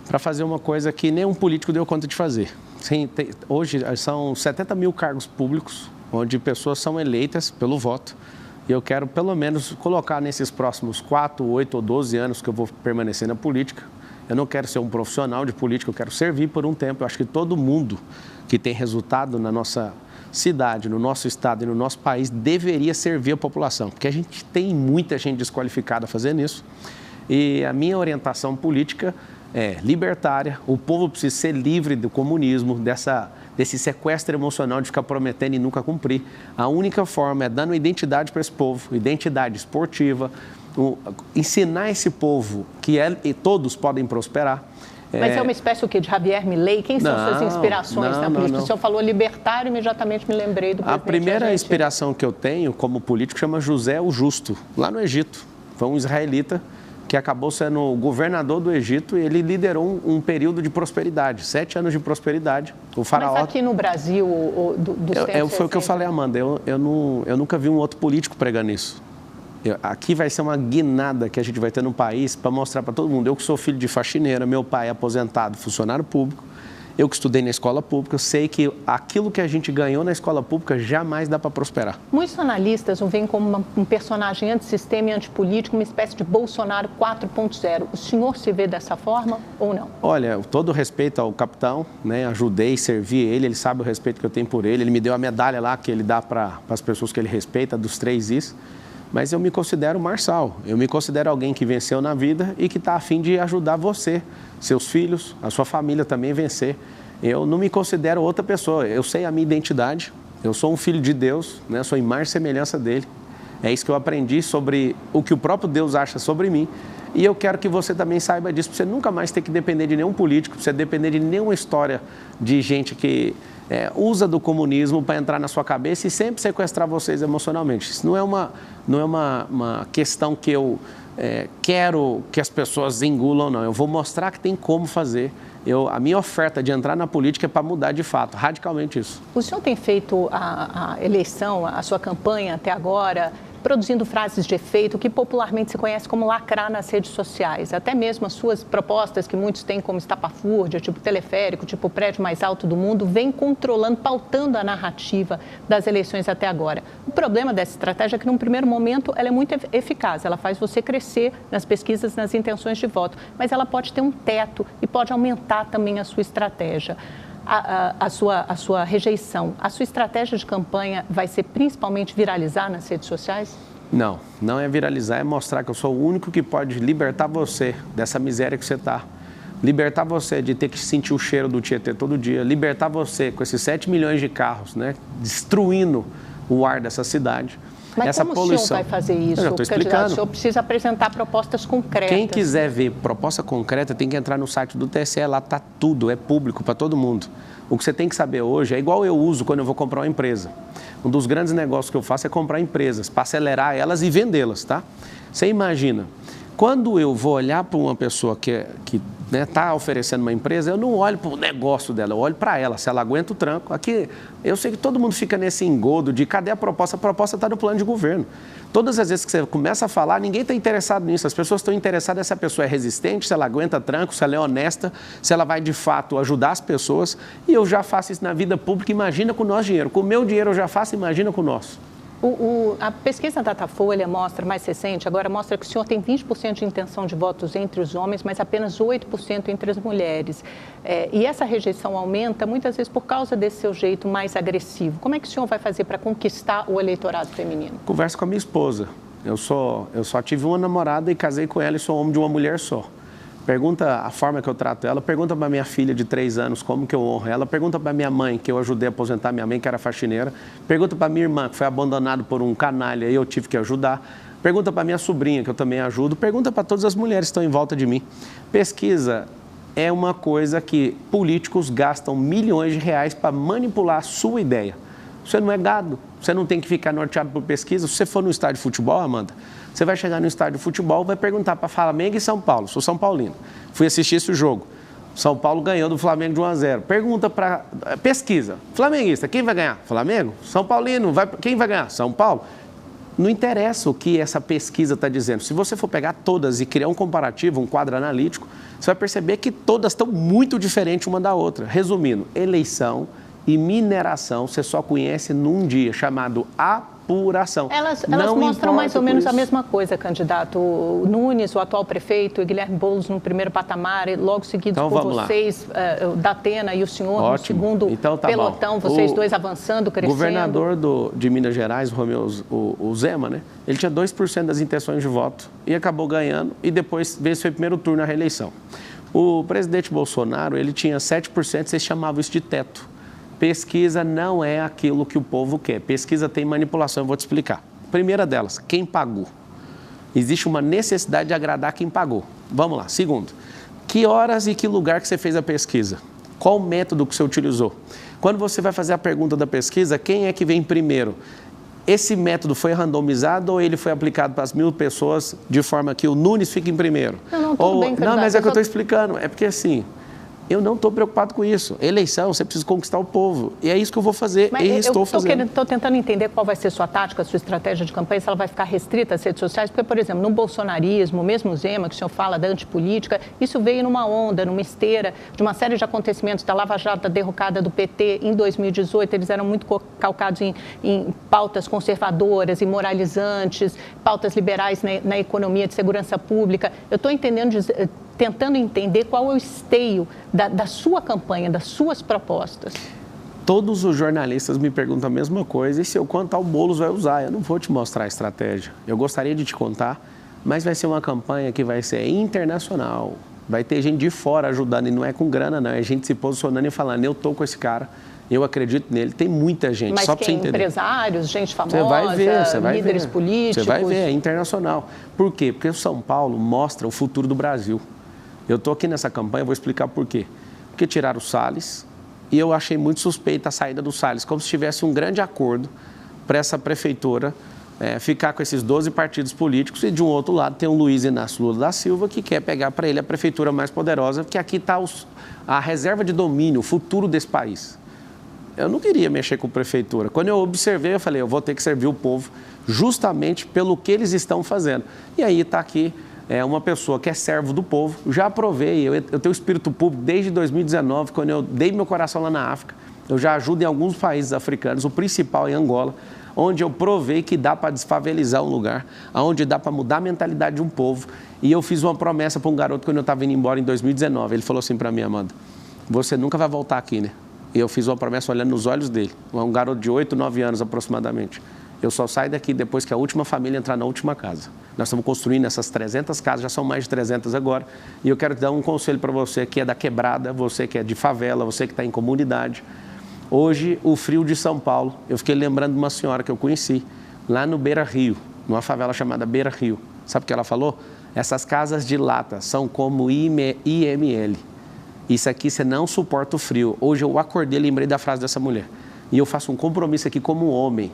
para fazer uma coisa que nenhum político deu conta de fazer. Hoje são 70 mil cargos públicos, onde pessoas são eleitas pelo voto. E eu quero, pelo menos, colocar nesses próximos 4, 8 ou 12 anos que eu vou permanecer na política. Eu não quero ser um profissional de política, eu quero servir por um tempo. Eu acho que todo mundo que tem resultado na nossa cidade, no nosso estado e no nosso país deveria servir a população, porque a gente tem muita gente desqualificada fazendo isso. E a minha orientação política é libertária. O povo precisa ser livre do comunismo, desse sequestro emocional de ficar prometendo e nunca cumprir. A única forma é dando identidade para esse povo, identidade esportiva, ensinar esse povo que todos podem prosperar. Mas é uma espécie o quê? De Javier Milei? Quem são suas inspirações na política? O senhor falou libertário, imediatamente me lembrei do presidente. A primeira inspiração que eu tenho como político chama José o Justo, lá no Egito. Foi um israelita que acabou sendo governador do Egito, e ele liderou um período de prosperidade, 7 anos de prosperidade. O faraó... Mas aqui no Brasil, foi o que eu falei, Amanda, eu nunca vi um outro político pregando isso. Aqui vai ser uma guinada que a gente vai ter no país para mostrar para todo mundo. Eu que sou filho de faxineira, meu pai é aposentado, funcionário público, eu que estudei na escola pública, eu sei que aquilo que a gente ganhou na escola pública jamais dá para prosperar. Muitos analistas o veem como um personagem antissistema e antipolítico, uma espécie de Bolsonaro 4.0. O senhor se vê dessa forma ou não? Olha, todo respeito ao capitão, né? Ajudei, servi ele sabe o respeito que eu tenho por ele me deu a medalha lá que ele dá para as pessoas que ele respeita, dos 3 Is. Mas eu me considero marçal, eu me considero alguém que venceu na vida e que está a fim de ajudar você, seus filhos, a sua família também vencer. Eu não me considero outra pessoa, eu sei a minha identidade, eu sou um filho de Deus, né? Sou imagem e semelhança dele. É isso que eu aprendi sobre o que o próprio Deus acha sobre mim. E eu quero que você também saiba disso, para você nunca mais ter que depender de nenhum político, para você depender de nenhuma história de gente que usa do comunismo para entrar na sua cabeça e sempre sequestrar vocês emocionalmente. Isso não é uma questão que eu quero que as pessoas engulam, não. Eu vou mostrar que tem como fazer. A minha oferta de entrar na política é para mudar de fato, radicalmente isso. O senhor tem feito a eleição, a sua campanha até agora, produzindo frases de efeito, que popularmente se conhece como lacrar nas redes sociais. Até mesmo as suas propostas, que muitos têm como estapafúrdia, tipo teleférico, tipo o prédio mais alto do mundo, vem controlando, pautando a narrativa das eleições até agora. O problema dessa estratégia é que, num primeiro momento, ela é muito eficaz. Ela faz você crescer nas pesquisas, nas intenções de voto. Mas ela pode ter um teto e pode aumentar também a sua estratégia. A sua rejeição, a sua estratégia de campanha vai ser principalmente viralizar nas redes sociais? Não, não é viralizar, é mostrar que eu sou o único que pode libertar você dessa miséria que você está. Libertar você de ter que sentir o cheiro do Tietê todo dia, libertar você com esses 7 milhões de carros, né, destruindo o ar dessa cidade. Mas essa como poluição. O senhor vai fazer isso? Eu já estou explicando. O senhor precisa apresentar propostas concretas. Quem quiser ver proposta concreta tem que entrar no site do TSE, lá está tudo, é público para todo mundo. O que você tem que saber hoje é igual eu uso quando eu vou comprar uma empresa. Um dos grandes negócios que eu faço é comprar empresas, para acelerar elas e vendê-las, tá? Você imagina, quando eu vou olhar para uma pessoa que está oferecendo uma empresa, eu não olho para o negócio dela, eu olho para ela, se ela aguenta o tranco. Aqui, eu sei que todo mundo fica nesse engodo de cadê a proposta? A proposta está no plano de governo. Todas as vezes que você começa a falar, ninguém está interessado nisso. As pessoas estão interessadas se a pessoa é resistente, se ela aguenta tranco, se ela é honesta, se ela vai de fato ajudar as pessoas. E eu já faço isso na vida pública, imagina com o nosso dinheiro. Com o meu dinheiro eu já faço, imagina com o nosso. A pesquisa Datafolha mostra, mais recente, agora mostra que o senhor tem 20% de intenção de votos entre os homens, mas apenas 8% entre as mulheres. E essa rejeição aumenta muitas vezes por causa desse seu jeito mais agressivo. Como é que o senhor vai fazer para conquistar o eleitorado feminino? Converso com a minha esposa. Eu só tive uma namorada e casei com ela e sou homem de uma mulher só. Pergunta a forma que eu trato ela, pergunta para minha filha de 3 anos como que eu honro ela, pergunta para minha mãe, que eu ajudei a aposentar minha mãe, que era faxineira, pergunta para minha irmã, que foi abandonada por um canalha e eu tive que ajudar, pergunta para minha sobrinha, que eu também ajudo, pergunta para todas as mulheres que estão em volta de mim. Pesquisa é uma coisa que políticos gastam milhões de reais para manipular a sua ideia. Você não é gado, você não tem que ficar norteado por pesquisa. Se você for no estádio de futebol, Amanda, você vai chegar no estádio de futebol, vai perguntar para Flamengo e São Paulo. Sou São Paulino. Fui assistir esse jogo. São Paulo ganhou do Flamengo de 1-0. Pergunta para... Pesquisa. Flamenguista, quem vai ganhar? Flamengo? São Paulino, quem vai ganhar? São Paulo. Não interessa o que essa pesquisa está dizendo. Se você for pegar todas e criar um comparativo, um quadro analítico, você vai perceber que todas estão muito diferentes uma da outra. Resumindo, eleição e mineração você só conhece num dia, chamado apuração. Elas mostram mais ou menos a mesma coisa, candidato. O Nunes, o atual prefeito, e Guilherme Boulos no primeiro patamar, e logo seguidos então, por vocês, Datena e o senhor ótimo. No segundo então, tá pelotão, bom. Vocês dois avançando, crescendo. O governador de Minas Gerais, o Zema, né? Ele tinha 2% das intenções de voto e acabou ganhando e depois venceu o primeiro turno na reeleição. O presidente Bolsonaro, ele tinha 7%, vocês chamavam isso de teto. Pesquisa não é aquilo que o povo quer. Pesquisa tem manipulação, eu vou te explicar. Primeira delas, quem pagou? Existe uma necessidade de agradar quem pagou. Vamos lá. Segundo, que horas e que lugar que você fez a pesquisa? Qual o método que você utilizou? Quando você vai fazer a pergunta da pesquisa, quem é que vem primeiro? esse método foi randomizado ou ele foi aplicado para as 1.000 pessoas de forma que o Nunes fique em primeiro? Não, tudo bem, não, mas é que eu estou explicando. É porque assim, eu não estou preocupado com isso. Eleição, você precisa conquistar o povo. E é isso que eu vou fazer e estou fazendo. Estou tentando entender qual vai ser sua tática, sua estratégia de campanha, se ela vai ficar restrita às redes sociais. Porque, por exemplo, no bolsonarismo, mesmo o Zema, que o senhor fala da antipolítica, isso veio numa onda, numa esteira de uma série de acontecimentos da Lava Jato, da derrocada do PT em 2018. Eles eram muito calcados em pautas conservadoras e moralizantes, pautas liberais na economia de segurança pública. Eu estou tentando entender qual é o esteio da sua campanha, das suas propostas. Todos os jornalistas me perguntam a mesma coisa e se eu contar o Boulos vai usar. Eu não vou te mostrar a estratégia. Eu gostaria de te contar, mas vai ser uma campanha que vai ser internacional. Vai ter gente de fora ajudando e não é com grana, não. É gente se posicionando e falando, eu estou com esse cara, eu acredito nele. Tem muita gente, mas só para você entender. Empresários, gente famosa, você vai líderes ver. políticos? Você vai ver, é internacional. Por quê? Porque o São Paulo mostra o futuro do Brasil. Eu estou aqui nessa campanha, vou explicar por quê. Porque tiraram o Salles e eu achei muito suspeita a saída do Salles, como se tivesse um grande acordo para essa prefeitura ficar com esses 12 partidos políticos e de um outro lado tem o Luiz Inácio Lula da Silva que quer pegar para ele a prefeitura mais poderosa, porque aqui está a reserva de domínio, o futuro desse país. Eu não queria mexer com a prefeitura. Quando eu observei, eu falei, eu vou ter que servir o povo justamente pelo que eles estão fazendo. E aí está aqui uma pessoa que é servo do povo. Já provei, eu tenho espírito público desde 2019, quando eu dei meu coração lá na África. Eu já ajudo em alguns países africanos, o principal em Angola, onde eu provei que dá para desfavelizar um lugar, onde dá para mudar a mentalidade de um povo. E eu fiz uma promessa para um garoto quando eu estava indo embora em 2019. Ele falou assim para mim, Amanda, você nunca vai voltar aqui, né? E eu fiz uma promessa olhando nos olhos dele, um garoto de 8, 9 anos aproximadamente. Eu só saio daqui depois que a última família entrar na última casa. Nós estamos construindo essas 300 casas, já são mais de 300 agora. E eu quero te dar um conselho para você que é da quebrada, você que é de favela, você que está em comunidade. Hoje, o frio de São Paulo, eu fiquei lembrando de uma senhora que eu conheci, lá no Beira Rio, numa favela chamada Beira Rio. Sabe o que ela falou? Essas casas de lata são como IML. Isso aqui você não suporta o frio. Hoje eu acordei e lembrei da frase dessa mulher. E eu faço um compromisso aqui como homem.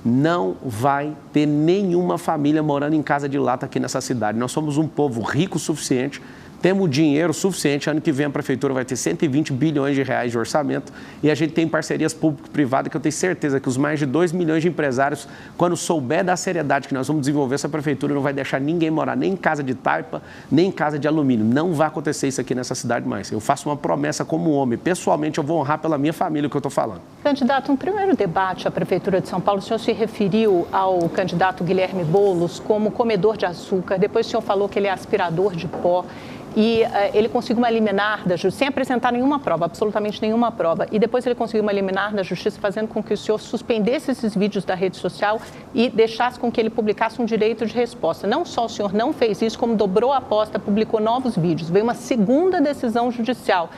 Não vai ter nenhuma família morando em casa de lata aqui nessa cidade. Nós somos um povo rico o suficiente, temos dinheiro suficiente. Ano que vem a prefeitura vai ter 120 bilhões de reais de orçamento e a gente tem parcerias público-privadas que eu tenho certeza que os mais de 2 milhões de empresários, quando souber da seriedade que nós vamos desenvolver essa prefeitura, não vai deixar ninguém morar nem em casa de taipa, nem em casa de alumínio. Não vai acontecer isso aqui nessa cidade mais. Eu faço uma promessa como homem. Pessoalmente, eu vou honrar pela minha família o que eu estou falando. Candidato, no primeiro debate à Prefeitura de São Paulo, o senhor se referiu ao candidato Guilherme Boulos como comedor de açúcar. Depois o senhor falou que ele é aspirador de pó. E ele conseguiu uma liminar da Justiça, sem apresentar nenhuma prova, absolutamente nenhuma prova. E depois ele conseguiu uma liminar da Justiça, fazendo com que o senhor suspendesse esses vídeos da rede social e deixasse com que ele publicasse um direito de resposta. Não só o senhor não fez isso, como dobrou a aposta, publicou novos vídeos. Veio uma segunda decisão judicial,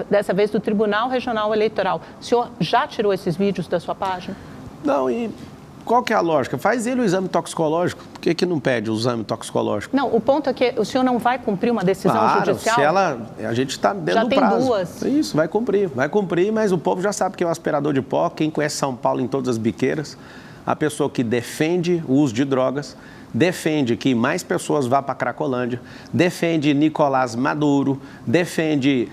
dessa vez do Tribunal Regional Eleitoral. O senhor já tirou esses vídeos da sua página? Não, e qual que é a lógica? Faz ele o exame toxicológico. Por que não pede o exame toxicológico? Não, o ponto é que o senhor não vai cumprir uma decisão judicial? A gente está dentro do prazo. Já tem duas. Isso, vai cumprir, mas o povo já sabe que é um aspirador de pó. Quem conhece São Paulo em todas as biqueiras, a pessoa que defende o uso de drogas, defende que mais pessoas vá para a Cracolândia, defende Nicolás Maduro, defende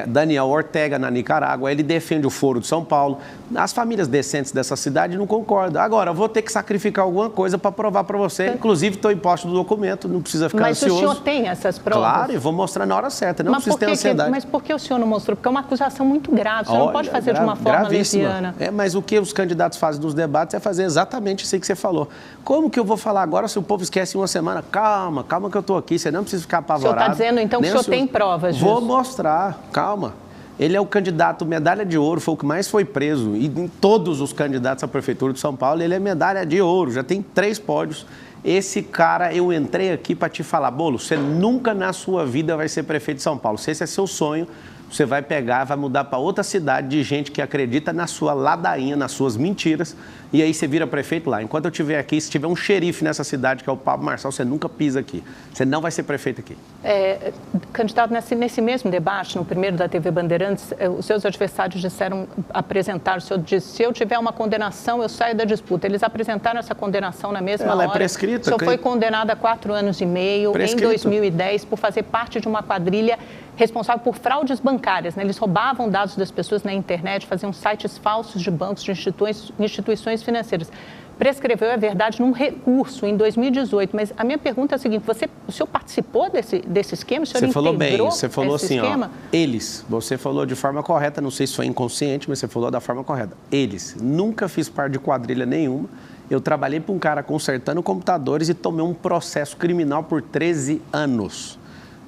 Daniel Ortega na Nicarágua, ele defende o Foro de São Paulo. As famílias decentes dessa cidade não concordam. Agora, eu vou ter que sacrificar alguma coisa para provar para você. Inclusive, estou em posse do documento, não precisa ficar ansioso. Mas o senhor tem essas provas? Claro, e vou mostrar na hora certa, não precisa ter ansiedade. Mas por que o senhor não mostrou? Porque é uma acusação muito grave, o senhor não pode fazer de uma forma leviana. Mas o que os candidatos fazem nos debates é fazer exatamente isso que você falou. Como que eu vou falar agora se o povo esquece em uma semana? Calma que eu estou aqui, você não precisa ficar apavorado. O senhor está dizendo, então, que o senhor tem provas disso? Vou mostrar, calma. Ele é o candidato medalha de ouro, foi o que mais foi preso. E em todos os candidatos à Prefeitura de São Paulo, ele é medalha de ouro, já tem 3 pódios. Esse cara, eu entrei aqui para te falar, Boulos, você nunca na sua vida vai ser prefeito de São Paulo. Se esse é seu sonho, você vai pegar, vai mudar para outra cidade de gente que acredita na sua ladainha, nas suas mentiras, e aí você vira prefeito lá. Enquanto eu estiver aqui, se tiver um xerife nessa cidade, que é o Pablo Marçal, você nunca pisa aqui. Você não vai ser prefeito aqui. Candidato, nesse mesmo debate, no primeiro da TV Bandeirantes, os seus adversários apresentaram, o senhor disse, se eu tiver uma condenação, eu saio da disputa. Eles apresentaram essa condenação na mesma hora. Ela é prescrita. O senhor foi condenado a 4 anos e meio, em 2010, por fazer parte de uma quadrilha responsável por fraudes bancárias, né? Eles roubavam dados das pessoas na internet, faziam sites falsos de bancos, de instituições financeiras. Prescreveu, é verdade, num recurso em 2018, mas a minha pergunta é a seguinte, o senhor participou desse esquema? O senhor você falou bem, você falou assim, você falou de forma correta, não sei se foi inconsciente, mas você falou da forma correta. Eles, nunca fiz parte de quadrilha nenhuma, eu trabalhei para um cara consertando computadores e tomei um processo criminal por 13 anos.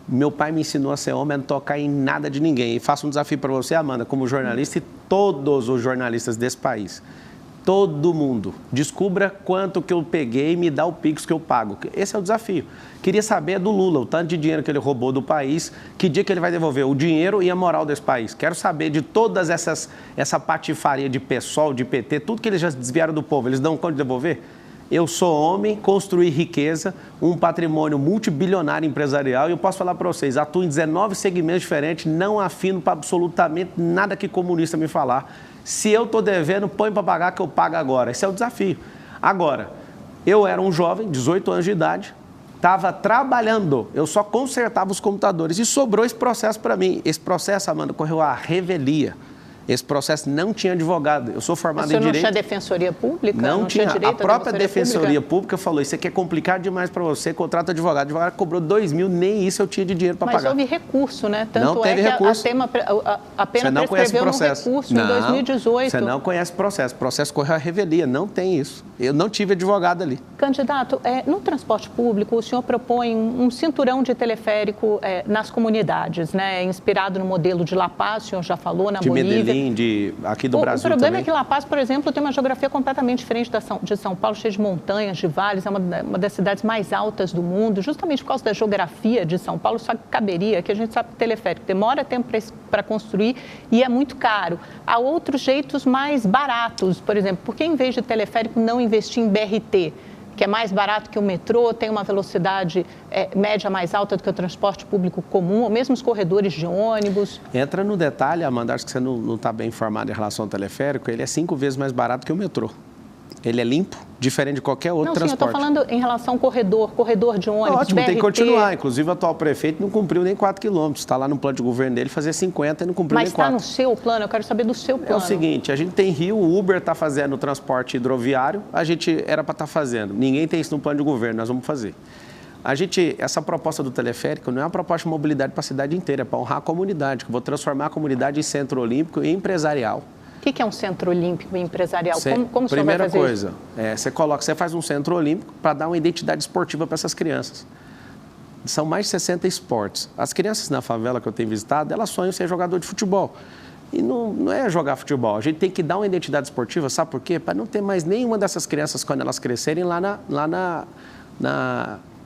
Meu pai me ensinou a ser homem, a não tocar em nada de ninguém. E faço um desafio para você, Amanda, como jornalista e todos os jornalistas desse país. Todo mundo. Descubra quanto que eu peguei e me dá o Pix que eu pago. Esse é o desafio. Queria saber do Lula, o tanto de dinheiro que ele roubou do país, que dia que ele vai devolver o dinheiro e a moral desse país. Quero saber de todas essa patifaria de PSOL, de PT, tudo que eles já desviaram do povo, eles dão conta de devolver? Eu sou homem, construí riqueza, um patrimônio multibilionário empresarial e eu posso falar para vocês, atuo em 19 segmentos diferentes, não afino para absolutamente nada que comunista me falar. Se eu estou devendo, põe para pagar que eu pago agora. Esse é o desafio. Agora, eu era um jovem, 18 anos de idade, estava trabalhando, eu só consertava os computadores e sobrou esse processo para mim. Esse processo, Amanda, correu à revelia. Esse processo não tinha advogado. Eu sou formado em Direito. Você não tinha Defensoria Pública? Não tinha. A própria Defensoria Pública falou, isso aqui é complicado demais para você, contrata advogado. O advogado cobrou 2 mil, nem isso eu tinha de dinheiro para pagar. Mas houve recurso, né? Tanto não teve recurso. A pena prescreveu no recurso em 2018. Você não conhece o processo. O processo correu à revelia, não tem isso. Eu não tive advogado ali. Candidato, no transporte público, o senhor propõe um cinturão de teleférico nas comunidades, né? Inspirado no modelo de La Paz, o senhor já falou, na Bolívia. Aqui do Brasil também. O problema é que La Paz, por exemplo, tem uma geografia completamente diferente de São Paulo, cheia de montanhas, de vales, é uma das cidades mais altas do mundo, justamente por causa da geografia de São Paulo, só que caberia, que a gente sabe que teleférico demora tempo para construir e é muito caro. Há outros jeitos mais baratos, por exemplo, por que em vez de teleférico não investir em BRT? Que é mais barato que o metrô, tem uma velocidade média mais alta do que o transporte público comum, ou mesmo os corredores de ônibus. Entra no detalhe, Amanda, acho que você não está bem informado em relação ao teleférico, ele é 5 vezes mais barato que o metrô. Ele é limpo, diferente de qualquer outro transporte. Sim, eu estou falando em relação ao corredor de ônibus, ótimo, BRT. tem que continuar. Inclusive, o atual prefeito não cumpriu nem 4 quilômetros. Está lá no plano de governo dele fazer 50 e não cumpriu nem 4. Mas está no seu plano? Eu quero saber do seu plano. É o seguinte, a gente tem Rio, o Uber está fazendo o transporte hidroviário, a gente era para estar fazendo. Ninguém tem isso no plano de governo, nós vamos fazer. Essa proposta do teleférico não é uma proposta de mobilidade para a cidade inteira, é para honrar a comunidade, que eu vou transformar a comunidade em centro olímpico e empresarial. O que é um centro olímpico e empresarial? Como o senhor primeira vai fazer coisa, você faz um centro olímpico para dar uma identidade esportiva para essas crianças. São mais de 60 esportes. As crianças na favela que eu tenho visitado, elas sonham ser jogador de futebol. E não é jogar futebol. A gente tem que dar uma identidade esportiva, sabe por quê? Para não ter mais nenhuma dessas crianças, quando elas crescerem, lá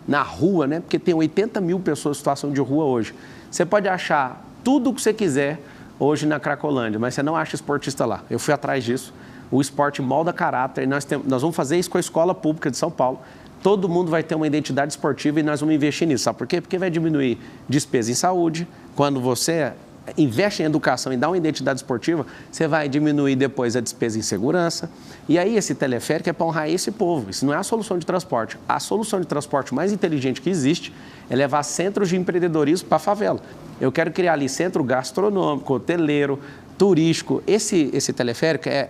na rua, né? Porque tem 80 mil pessoas em situação de rua hoje. Você pode achar tudo o que você quiser hoje na Cracolândia, mas você não acha esportista lá. Eu fui atrás disso. O esporte molda caráter e nós vamos fazer isso com a Escola Pública de São Paulo. Todo mundo vai ter uma identidade esportiva e nós vamos investir nisso. Sabe por quê? Porque vai diminuir despesa em saúde. Quando você investe em educação e dá uma identidade esportiva, você vai diminuir depois a despesa em segurança. E aí esse teleférico é para honrar esse povo. Isso não é a solução de transporte. A solução de transporte mais inteligente que existe é levar centros de empreendedorismo para a favela. Eu quero criar ali centro gastronômico, hoteleiro, turístico. Esse teleférico é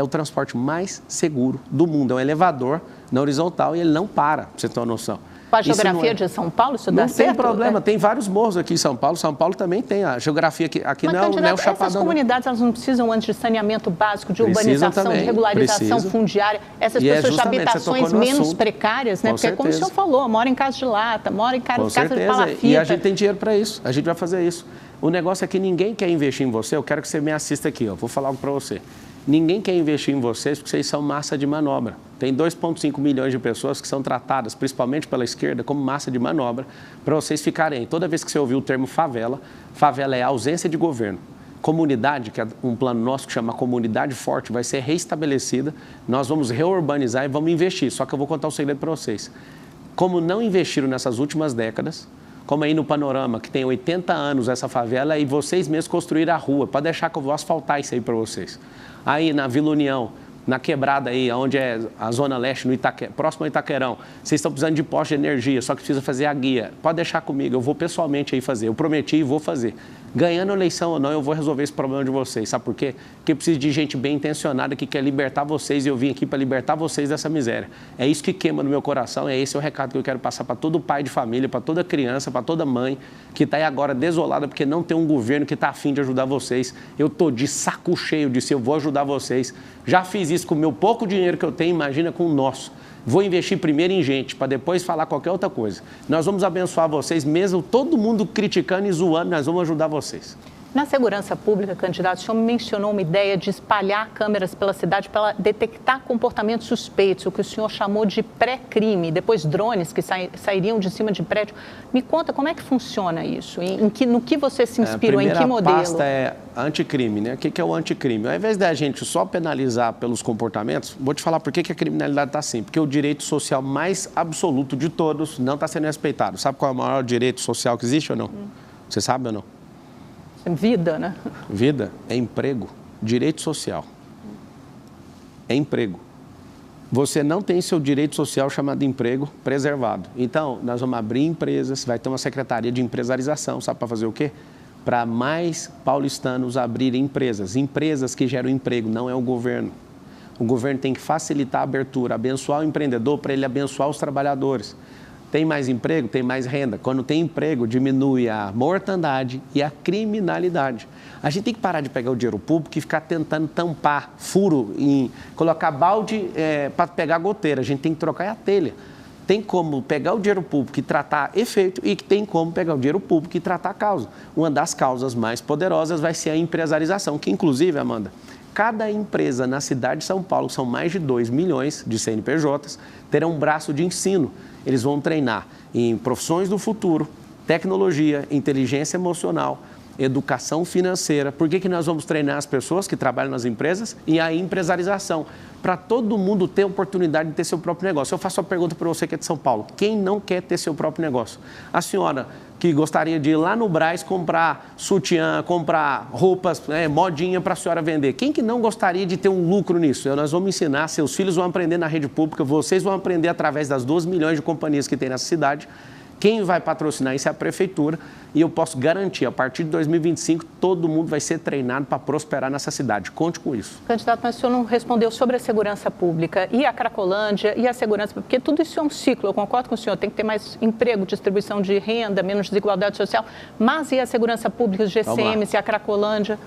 o transporte mais seguro do mundo. É um elevador na horizontal e ele não para você ter uma noção. Com a geografia de São Paulo, isso dá certo? Não tem problema, tem vários morros aqui em São Paulo. São Paulo também tem a geografia aqui não é o Chapadão. Essas comunidades, elas não precisam antes de saneamento básico, de urbanização, de regularização fundiária. Essas pessoas de habitações menos precárias, né? Porque como o senhor falou, mora em casa de lata, mora em casa de palafita. E a gente tem dinheiro para isso, a gente vai fazer isso. O negócio é que ninguém quer investir em você, eu quero que você me assista aqui, ó. Vou falar algo para você. Ninguém quer investir em vocês porque vocês são massa de manobra. Tem 2,5 milhões de pessoas que são tratadas, principalmente pela esquerda, como massa de manobra, para vocês ficarem. Toda vez que você ouvir o termo favela, favela é ausência de governo. Comunidade, que é um plano nosso que chama Comunidade Forte, vai ser reestabelecida. Nós vamos reurbanizar e vamos investir. Só que eu vou contar um segredo para vocês. Como não investiram nessas últimas décadas, como aí no Panorama, que tem 80 anos essa favela, e vocês mesmos construíram a rua, para deixar que eu vou asfaltar isso aí para vocês. Aí na Vila União, na quebrada aí, onde é a Zona Leste, no próximo ao Itaquerão, vocês estão precisando de poste de energia, só que precisa fazer a guia. Pode deixar comigo, eu vou pessoalmente aí fazer. Eu prometi e vou fazer. Ganhando a eleição ou não, eu vou resolver esse problema de vocês. Sabe por quê? Porque eu preciso de gente bem intencionada que quer libertar vocês e eu vim aqui para libertar vocês dessa miséria. É isso que queima no meu coração, é esse o recado que eu quero passar para todo pai de família, para toda criança, para toda mãe que está aí agora desolada porque não tem um governo que está afim de ajudar vocês. Eu estou de saco cheio disso, eu vou ajudar vocês. Já fiz isso com o meu pouco dinheiro que eu tenho, imagina com o nosso. Vou investir primeiro em gente, para depois falar qualquer outra coisa. Nós vamos abençoar vocês, mesmo todo mundo criticando e zoando, nós vamos ajudar vocês. Na segurança pública, candidato, o senhor mencionou uma ideia de espalhar câmeras pela cidade para detectar comportamentos suspeitos, o que o senhor chamou de pré-crime, depois drones que sairiam de cima de prédio. Me conta como é que funciona isso, no que você se inspirou, em que modelo? A pasta é anticrime, né? O que é o anticrime? Ao invés da gente só penalizar pelos comportamentos, vou te falar por que a criminalidade está assim. Porque o direito social mais absoluto de todos não está sendo respeitado. Sabe qual é o maior direito social que existe ou não? Você sabe ou não? Vida, né? Vida é emprego, direito social. É emprego. Você não tem seu direito social chamado emprego preservado. Então, nós vamos abrir empresas, vai ter uma secretaria de empresarização, sabe para fazer o quê? Para mais paulistanos abrirem empresas. Empresas que geram emprego, não é o governo. O governo tem que facilitar a abertura, abençoar o empreendedor para ele abençoar os trabalhadores. Tem mais emprego, tem mais renda. Quando tem emprego, diminui a mortandade e a criminalidade. A gente tem que parar de pegar o dinheiro público e ficar tentando tampar furo, colocar balde para pegar goteira. A gente tem que trocar a telha. Tem como pegar o dinheiro público e tratar efeito e tem como pegar o dinheiro público e tratar a causa. Uma das causas mais poderosas vai ser a empresarização, que inclusive, Amanda, cada empresa na cidade de São Paulo, que são mais de 2 milhões de CNPJs, terão um braço de ensino. Eles vão treinar em profissões do futuro, tecnologia, inteligência emocional, educação financeira. Por que nós vamos treinar as pessoas que trabalham nas empresas? E a empresarização, para todo mundo ter oportunidade de ter seu próprio negócio. Eu faço uma pergunta para você que é de São Paulo. Quem não quer ter seu próprio negócio? A senhora que gostaria de ir lá no Brás comprar sutiã, comprar roupas, modinha para a senhora vender. Quem que não gostaria de ter um lucro nisso? Nós vamos ensinar, seus filhos vão aprender na rede pública, vocês vão aprender através das 2 milhões de companhias que tem nessa cidade. Quem vai patrocinar isso é a prefeitura e eu posso garantir, a partir de 2025, todo mundo vai ser treinado para prosperar nessa cidade. Conte com isso. Candidato, mas o senhor não respondeu sobre a segurança pública e a Cracolândia e a segurança, porque tudo isso é um ciclo, eu concordo com o senhor, tem que ter mais emprego, distribuição de renda, menos desigualdade social, mas e a segurança pública, os GCMs e a Cracolândia?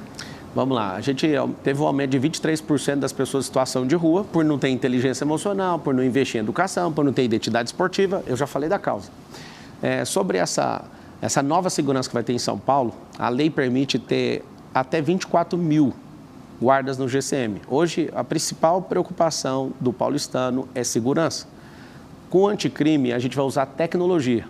Vamos lá, a gente teve um aumento de 23% das pessoas em situação de rua por não ter inteligência emocional, por não investir em educação, por não ter identidade esportiva, eu já falei da causa. Sobre essa nova segurança que vai ter em São Paulo, a lei permite ter até 24 mil guardas no GCM. Hoje, a principal preocupação do paulistano é segurança. Com o anticrime, a gente vai usar tecnologia.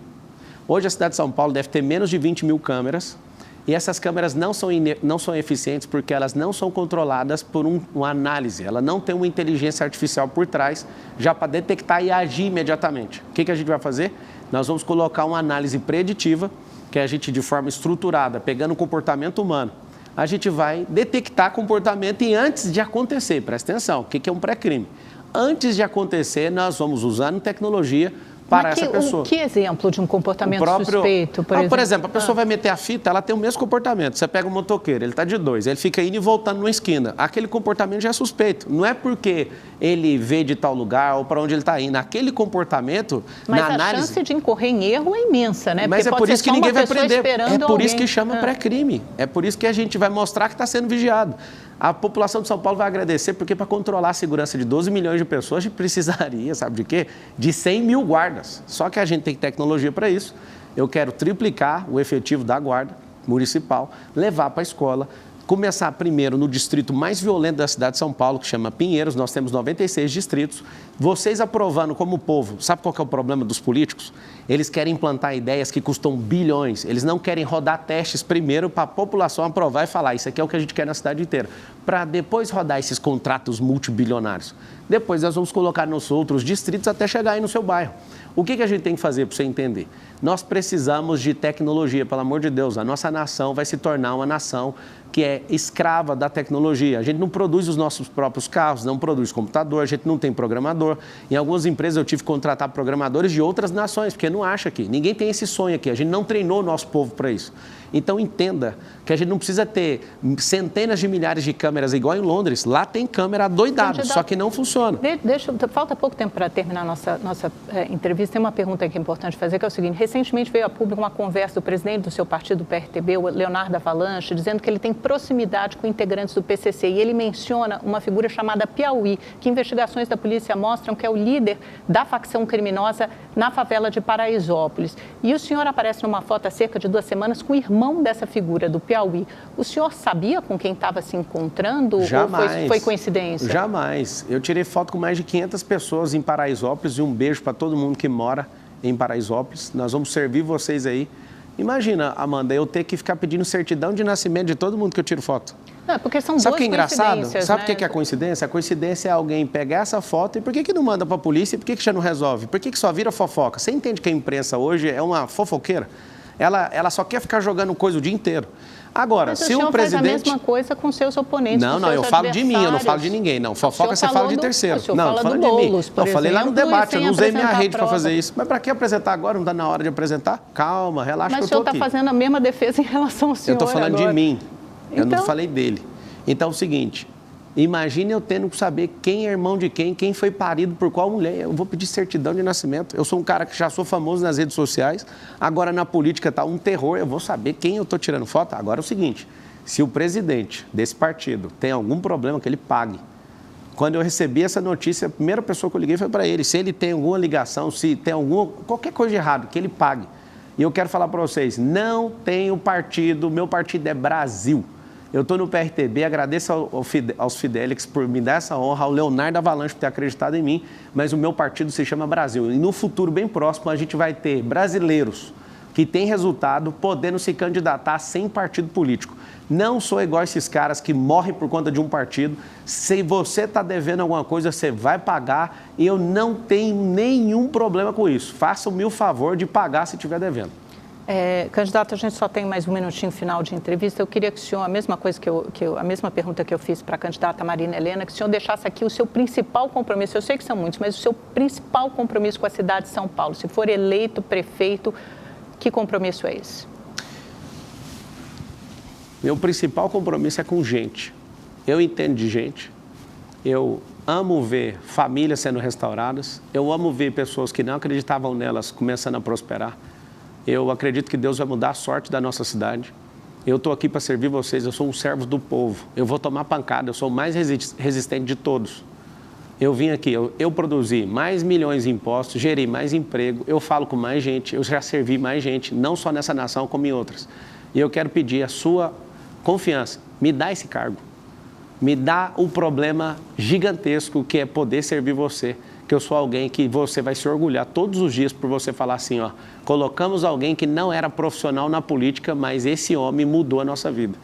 Hoje, a cidade de São Paulo deve ter menos de 20 mil câmeras e essas câmeras não são eficientes porque elas não são controladas por uma análise. Ela não tem uma inteligência artificial por trás já para detectar e agir imediatamente. O que a gente vai fazer? Nós vamos colocar uma análise preditiva, que a gente, de forma estruturada, pegando o comportamento humano, a gente vai detectar comportamento e antes de acontecer, presta atenção, o que é um pré-crime? Antes de acontecer, nós vamos usando tecnologia para essa pessoa. Que exemplo de um comportamento suspeito, por exemplo? Por exemplo, a pessoa vai meter a fita, ela tem o mesmo comportamento. Você pega um motoqueiro, ele está de 2, ele fica indo e voltando numa esquina. Aquele comportamento já é suspeito. Não é porque ele vê de tal lugar ou para onde ele está indo. Aquele comportamento, mas na análise... Mas a chance de incorrer em erro é imensa, né? Mas porque é por isso que ninguém vai prender. É por alguém. Isso que chama pré-crime. É por isso que a gente vai mostrar que está sendo vigiado. A população de São Paulo vai agradecer, porque para controlar a segurança de 12 milhões de pessoas, a gente precisaria, sabe de quê? De 100 mil guardas. Só que a gente tem tecnologia para isso. Eu quero triplicar o efetivo da guarda municipal, levar para a escola, começar primeiro no distrito mais violento da cidade de São Paulo, que chama Pinheiros. Nós temos 96 distritos. Vocês aprovando como povo, sabe qual que é o problema dos políticos? Eles querem implantar ideias que custam bilhões. Eles não querem rodar testes primeiro para a população aprovar e falar, isso aqui é o que a gente quer na cidade inteira, para depois rodar esses contratos multibilionários. Depois nós vamos colocar nos outros distritos até chegar aí no seu bairro. O que a gente tem que fazer para você entender? Nós precisamos de tecnologia, pelo amor de Deus. A nossa nação vai se tornar uma nação que é escrava da tecnologia. A gente não produz os nossos próprios carros, não produz computador, a gente não tem programador. Em algumas empresas eu tive que contratar programadores de outras nações, porque não acha aqui. Ninguém tem esse sonho aqui, a gente não treinou o nosso povo para isso. Então entenda que a gente não precisa ter centenas de milhares de câmeras igual em Londres. Lá tem câmera adoidada, só que não funciona. Falta pouco tempo para terminar a nossa entrevista. Tem uma pergunta que é importante fazer, que é o seguinte. Recentemente veio a público uma conversa do presidente do seu partido, do PRTB, o Leonardo Avalanche, dizendo que ele tem proximidade com integrantes do PCC. E ele menciona uma figura chamada Piauí, que investigações da polícia mostram que é o líder da facção criminosa na favela de Paraisópolis. E o senhor aparece numa foto há cerca de 2 semanas com o irmão dessa figura, do Piauí. O senhor sabia com quem estava se encontrando? Jamais. Ou foi coincidência? Jamais. Eu tirei foto com mais de 500 pessoas em Paraisópolis e um beijo para todo mundo que mora em Paraisópolis. Nós vamos servir vocês aí. Imagina, Amanda, eu ter que ficar pedindo certidão de nascimento de todo mundo que eu tiro foto. Não, porque são Sabe o duas que é engraçado? coincidências, Sabe o né? que é a coincidência? A coincidência é alguém pegar essa foto e por que não manda para a polícia e por que já não resolve? Por que só vira fofoca? Você entende que a imprensa hoje é uma fofoqueira? Ela só quer ficar jogando coisa o dia inteiro. Agora, Mas se o presidente... faz a mesma coisa com seus oponentes, Não, eu falo de mim, eu não falo de ninguém. Não, fofoca você fala de terceiro. Não, falando de mim. Eu falei lá no debate, eu não usei minha rede para fazer isso. Mas para que apresentar agora? Não está na hora de apresentar? Calma, relaxa que eu estou aqui. Mas o senhor está fazendo a mesma defesa em relação ao senhor. Eu estou falando agora de mim, eu então... não falei dele. Então é o seguinte, imagine eu tendo que saber quem é irmão de quem foi parido por qual mulher. Eu vou pedir certidão de nascimento. Eu sou um cara que já sou famoso nas redes sociais, agora na política está um terror, eu vou saber quem eu estou tirando foto. Agora é o seguinte, se o presidente desse partido tem algum problema, que ele pague. Quando eu recebi essa notícia, a primeira pessoa que eu liguei foi para ele. Se ele tem alguma ligação, se tem qualquer coisa de errado, que ele pague. E eu quero falar para vocês, não tenho partido, meu partido é Brasil. Eu estou no PRTB, agradeço aos Fidelix por me dar essa honra, ao Leonardo Avalanche por ter acreditado em mim, mas o meu partido se chama Brasil. E no futuro bem próximo a gente vai ter brasileiros que têm resultado podendo se candidatar sem partido político. Não sou igual a esses caras que morrem por conta de um partido. Se você está devendo alguma coisa, você vai pagar e eu não tenho nenhum problema com isso. Faça-me o favor de pagar se estiver devendo. Candidato, a gente só tem mais um minutinho final de entrevista. Eu queria que o senhor, a mesma pergunta que eu fiz para a candidata Marina Helena, que o senhor deixasse aqui o seu principal compromisso. Eu sei que são muitos, mas o seu principal compromisso com a cidade de São Paulo. Se for eleito prefeito, que compromisso é esse? Meu principal compromisso é com gente. Eu entendo de gente. Eu amo ver famílias sendo restauradas. Eu amo ver pessoas que não acreditavam nelas começando a prosperar. Eu acredito que Deus vai mudar a sorte da nossa cidade. Eu estou aqui para servir vocês, eu sou um servo do povo. Eu vou tomar pancada, eu sou o mais resistente de todos. Eu vim aqui, eu produzi mais milhões de impostos, gerei mais emprego, eu falo com mais gente, eu já servi mais gente, não só nessa nação como em outras. E eu quero pedir a sua confiança, me dá esse cargo. Me dá o problema gigantesco que é poder servir você. Que eu sou alguém que você vai se orgulhar todos os dias por você falar assim, ó, colocamos alguém que não era profissional na política, mas esse homem mudou a nossa vida.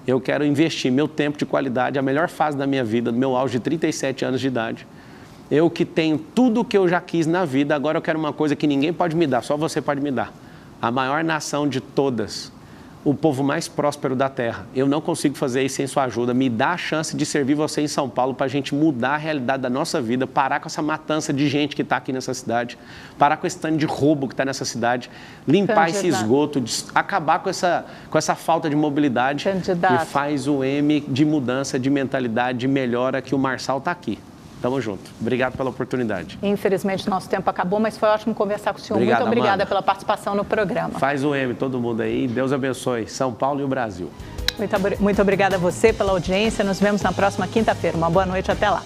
Eu quero investir meu tempo de qualidade, a melhor fase da minha vida, no meu auge de 37 anos de idade. Eu que tenho tudo o que eu já quis na vida, agora eu quero uma coisa que ninguém pode me dar, só você pode me dar. A maior nação de todas, o povo mais próspero da terra. Eu não consigo fazer isso sem sua ajuda. Me dá a chance de servir você em São Paulo para a gente mudar a realidade da nossa vida, parar com essa matança de gente que está aqui nessa cidade, parar com esse tanto de roubo que está nessa cidade, limpar esse esgoto, acabar com essa falta de mobilidade e faz o M de mudança, de mentalidade, de melhora que o Marçal está aqui. Tamo junto. Obrigado pela oportunidade. Infelizmente, nosso tempo acabou, mas foi ótimo conversar com o senhor. Obrigado, muito obrigada, Amanda, pela participação no programa. Faz o M, todo mundo aí. Deus abençoe São Paulo e o Brasil. Muito obrigada a você pela audiência. Nos vemos na próxima quinta-feira. Uma boa noite. Até lá.